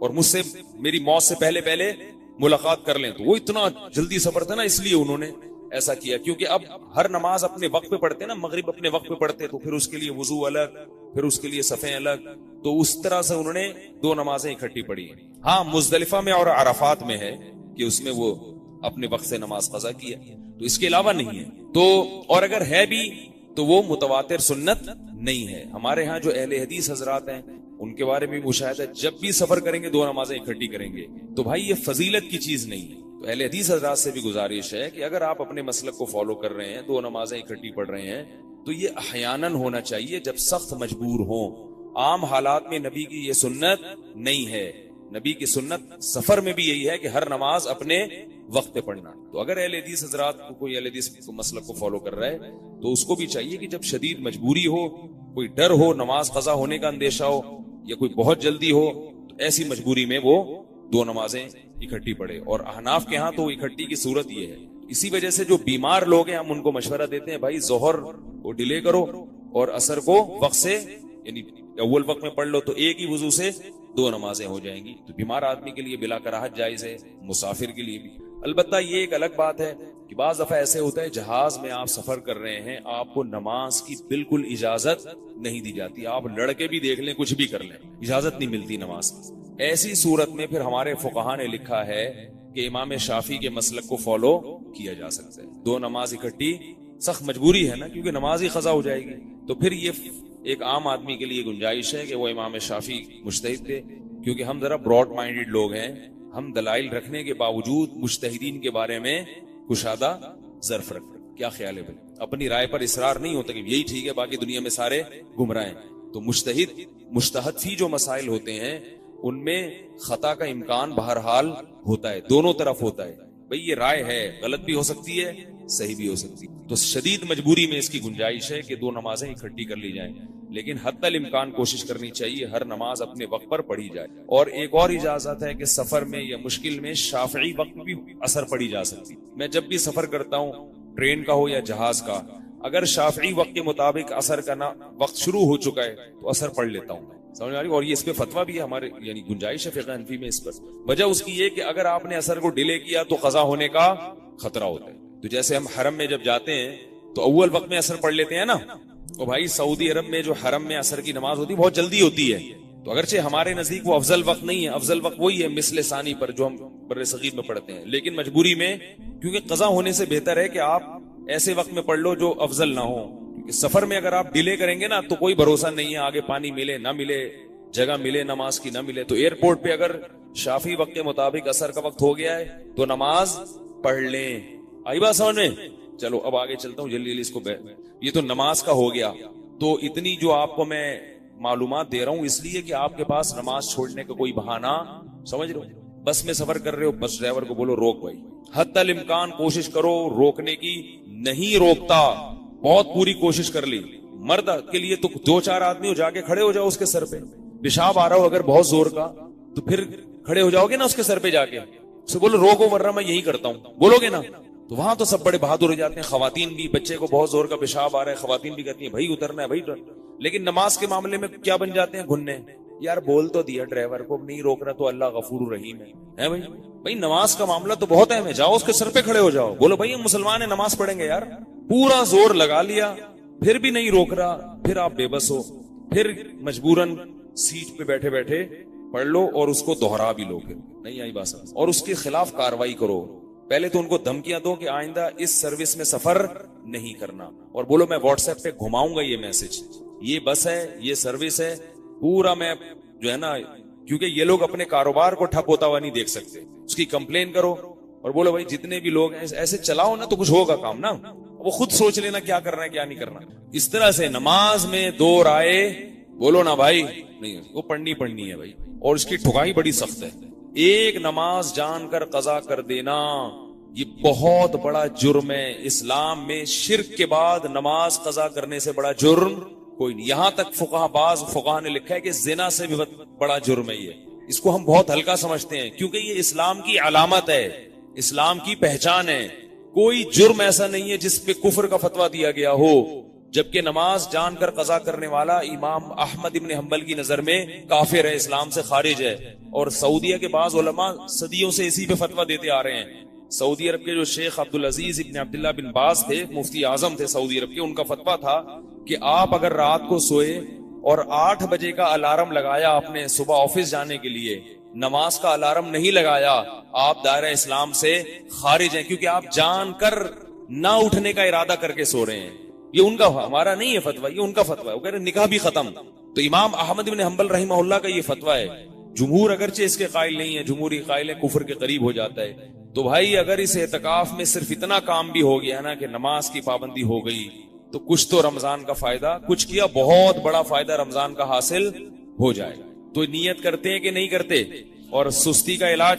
اور مجھ سے میری موت سے پہلے ملاقات کر لیں. تو وہ اتنا جلدی سفر تھا نا, اس لیے انہوں نے ایسا کیا. کیونکہ اب ہر نماز اپنے وقت پہ پڑھتے نا, مغرب اپنے وقت پہ پڑھتے تو پھر اس کے لیے وضو الگ, پھر اس کے لیے صفیں الگ. تو اس طرح سے انہوں نے دو نمازیں اکٹھی پڑھی. ہاں مزدلفہ میں اور عرفات میں ہے کہ اس میں وہ اپنے وقت سے نماز قضا کیا, تو اس کے علاوہ نہیں ہے. تو اور اگر ہے بھی تو وہ متواتر سنت نہیں ہے. ہمارے ہاں جو اہل حدیث حضرات ہیں ان کے بارے میں مشاہدہ ہے, جب بھی سفر کریں گے دو نمازیں اکٹھی کریں گے. تو بھائی یہ فضیلت کی چیز نہیں ہے. تو اہل حدیث حضرات سے بھی گزارش ہے کہ اگر آپ اپنے مسلک کو فالو کر رہے ہیں, دو نمازیں اکٹھی پڑھ رہے ہیں, تو یہ احیاناً ہونا چاہیے جب سخت مجبور ہوں. عام حالات میں نبی کی یہ سنت نہیں ہے. نبی کی سنت سفر میں بھی یہی ہے کہ ہر نماز اپنے وقت پہ پڑھنا. تو اگر اہل حدیث حضرات کو کوئی اہل حدیث مسلک کو فالو کر رہا ہے تو اس کو بھی چاہیے کہ جب شدید مجبوری ہو, کوئی ڈر ہو, نماز قضا ہونے کا اندیشہ ہو, یا کوئی بہت جلدی ہو, تو ایسی مجبوری میں وہ دو نمازیں اکٹھی پڑھے. اور احناف کے ہاں تو اکٹھی کی صورت یہ ہے. اسی وجہ سے جو بیمار لوگ ہیں ہم ان کو مشورہ دیتے ہیں بھائی ظہر کو ڈیلے کرو اور عصر کو وقت سے, یعنی اول وقت میں پڑھ لو تو ایک ہی وضو سے دو نمازیں ہو جائیں گی. تو بیمار آدمی کے لیے بلا کراہت جائز ہے, مسافر کے لیے بھی. البتہ یہ ایک الگ بات ہے کہ بعض دفعہ ایسے ہوتا ہے جہاز میں آپ سفر کر رہے ہیں, آپ کو نماز کی بالکل اجازت نہیں دی جاتی. آپ لڑکے بھی دیکھ لیں, کچھ بھی کر لیں, اجازت نہیں ملتی نماز کی. ایسی صورت میں پھر ہمارے فقہا نے لکھا ہے کہ امام شافی کے مسلک کو فالو کیا جا سکتا ہے. دو نماز اکٹھی, سخت مجبوری ہے نا, کیونکہ نماز ہی قضا ہو جائے گی. تو پھر یہ ایک عام آدمی کے لیے گنجائش ہے کہ وہ امام شافی مجتہد تھے. کیونکہ ہم ذرا براڈ مائنڈڈ لوگ ہیں, ہم دلائل رکھنے کے باوجود مجتہدین کے بارے میں کشادہ ظرف رکھتے. کیا خیال ہے بھائی؟ اپنی رائے پر اصرار نہیں ہوتا کہ یہی ٹھیک ہے, باقی دنیا میں سارے گمراہ ہیں. تو مجتہد فی جو مسائل ہوتے ہیں ان میں خطا کا امکان بہرحال ہوتا ہے, دونوں طرف ہوتا ہے. بھئی یہ رائے ہے, غلط بھی ہو سکتی ہے, صحیح بھی ہو سکتی ہے. تو شدید مجبوری میں اس کی گنجائش ہے کہ دو نمازیں اکٹھی کر لی جائیں, لیکن حتی الامکان کوشش کرنی چاہیے ہر نماز اپنے وقت پر پڑھی جائے. اور ایک اور اجازت ہے کہ سفر میں یا مشکل میں شافعی وقت بھی اثر پڑھی جا سکتی. میں جب بھی سفر کرتا ہوں, ٹرین کا ہو یا جہاز کا, اگر شافعی وقت کے مطابق اثر کا وقت شروع ہو چکا ہے تو اثر پڑھ لیتا ہوں. سمجھ آ رہی؟ اور یہ اس پہ فتویٰ بھی ہے ہمارے, یعنی گنجائش ہے فقہ حنفی میں اس پر. وجہ اس کی یہ کہ اگر آپ نے اثر کو ڈیلے کیا تو قضا ہونے کا خطرہ ہوتا ہے. تو جیسے ہم حرم میں جب جاتے ہیں تو اول وقت میں اثر پڑھ لیتے ہیں نا, اور بھائی سعودی عرب میں جو حرم میں اثر کی نماز ہوتی ہے بہت جلدی ہوتی ہے. تو اگرچہ ہمارے نزدیک وہ افضل وقت نہیں ہے, افضل وقت وہی ہے مثل ثانی پر جو ہم بر صغیر میں پڑھتے ہیں, لیکن مجبوری میں, کیونکہ قضا ہونے سے بہتر ہے کہ آپ ایسے وقت میں پڑھ لو جو افضل نہ ہو. سفر میں اگر آپ ڈیلے کریں گے نا تو کوئی بھروسہ نہیں ہے, آگے پانی ملے نہ ملے, جگہ ملے نماز کی نہ ملے. تو ایئرپورٹ پہ اگر شافی وقت کے مطابق اثر کا وقت ہو گیا ہے تو نماز پڑھ لیں. آئی بات سمجھ میں؟ چلو اب آگے چلتا ہوں جلدی جلدی اس کو. یہ تو نماز کا ہو گیا. تو اتنی جو آپ کو میں معلومات دے رہا ہوں اس لیے کہ آپ کے پاس نماز چھوڑنے کا کوئی بہانہ, سمجھ رہے ہو, بس میں سفر کر رہے ہو, بس ڈرائیور کو بولو روک بھائی, حتی الامکان کوشش کرو روکنے کی. نہیں روکتا, بہت پوری کوشش کر لی. مرد کے لیے تو دو چار آدمی ہو, جا کے کھڑے ہو جاؤ اس کے سر پہ. پیشاب آ رہا ہو اگر بہت زور کا تو پھر کھڑے ہو جاؤ گے نا اس کے سر پہ جا کے, اسے بولو روکو ورنہ میں یہی کرتا ہوں, بولو گے نا. تو وہاں تو سب بڑے بہادر ہو جاتے ہیں, خواتین بھی. بچے کو بہت زور کا پیشاب آ رہا ہے, خواتین بھی کہتی ہیں بھائی اترنا ہے بھائی. لیکن نماز کے معاملے میں کیا بن جاتے ہیں, گھننے. یار بول تو دیا ڈرائیور کو, نہیں روک رہا تو اللہ غفور رحیم ہے بھائی. بھائی نماز کا معاملہ تو بہت اہم ہے, جاؤ اس کے سر پہ کھڑے ہو جاؤ, بولو بھائی ہم مسلمان ہیں نماز پڑھیں گے. یار پورا زور لگا لیا پھر بھی نہیں روک رہا, پھر آپ بے بس ہو, پھر مجبوراً سیٹ پہ بیٹھے بیٹھے پڑھ لو اور اس کو دوہرا بھی لو، پھر نہیں آئی بات سمجھ، اور اس کے خلاف کاروائی کرو. پہلے تو ان کو دھمکیاں دو کہ آئندہ اس سروس میں سفر نہیں کرنا، اور بولو میں واٹس ایپ پہ گھماؤں گا یہ میسج، یہ بس ہے، یہ سروس ہے، پورا میں جو ہے نا، کیونکہ یہ لوگ اپنے کاروبار کو ٹھپ ہوتا ہوا نہیں دیکھ سکتے. اس کی کمپلین کرو اور بولو بھائی جتنے بھی لوگ ہیں ایسے چلاؤ نا تو کچھ ہوگا کام نا، وہ خود سوچ لینا کیا کرنا ہے کیا نہیں کرنا. اس طرح سے نماز میں دو رائے بولو نا بھائی نہیں، وہ پڑھنی ہے بھائی، اور اس کی ٹھکائی بڑی سخت ہے. ایک نماز جان کر قضا کر دینا یہ بہت بڑا جرم ہے. اسلام میں شرک کے بعد نماز قضا کرنے سے بڑا جرم کوئی نہیں. یہاں تک بعض فقہا نے لکھا ہے کہ زنا سے بھی بڑا جرم ہے یہ. اس کو ہم بہت ہلکا سمجھتے ہیں کیونکہ یہ اسلام کی علامت ہے، اسلام کی پہچان ہے. کوئی جرم ایسا نہیں ہے جس پہ کفر کا فتویٰ دیا گیا ہو، جبکہ نماز جان کر قضا کرنے والا امام احمد ابن حنبل کی نظر میں کافر ہے، اسلام سے خارج ہے. اور سعودیہ کے بعض علماء صدیوں سے اسی پہ فتویٰ دیتے آ رہے ہیں. سعودی عرب کے جو شیخ عبدالعزیز ابن عبداللہ بن باز تھے، مفتی اعظم تھے سعودی عرب کے، ان کا فتویٰ تھا کہ آپ اگر رات کو سوئے اور 8 بجے کا الارم لگایا آپ نے صبح آفس جانے کے لیے، نماز کا الارم نہیں لگایا، آپ دائرہ اسلام سے خارج ہیں، کیونکہ آپ جان کر نہ اٹھنے کا ارادہ کر کے سو رہے ہیں. یہ ان کا، ہمارا نہیں ہے فتویٰ، یہ ان کا فتویٰ ہے. وہ کہہ رہے نکاح بھی ختم. تو امام احمد بن حنبل رحمہ اللہ کا یہ فتویٰ ہے. جمہور اگرچہ اس کے قائل نہیں ہے، جمہوری قائل ہے کفر کے قریب ہو جاتا ہے. تو بھائی اگر اس اعتکاف میں صرف اتنا کام بھی ہو گیا نا کہ نماز کی پابندی ہو گئی، تو کچھ تو رمضان کا فائدہ، کچھ کیا بہت بڑا فائدہ رمضان کا حاصل ہو جائے گا. تو نیت کرتے ہیں کہ نہیں کرتے؟ اور سستی کا علاج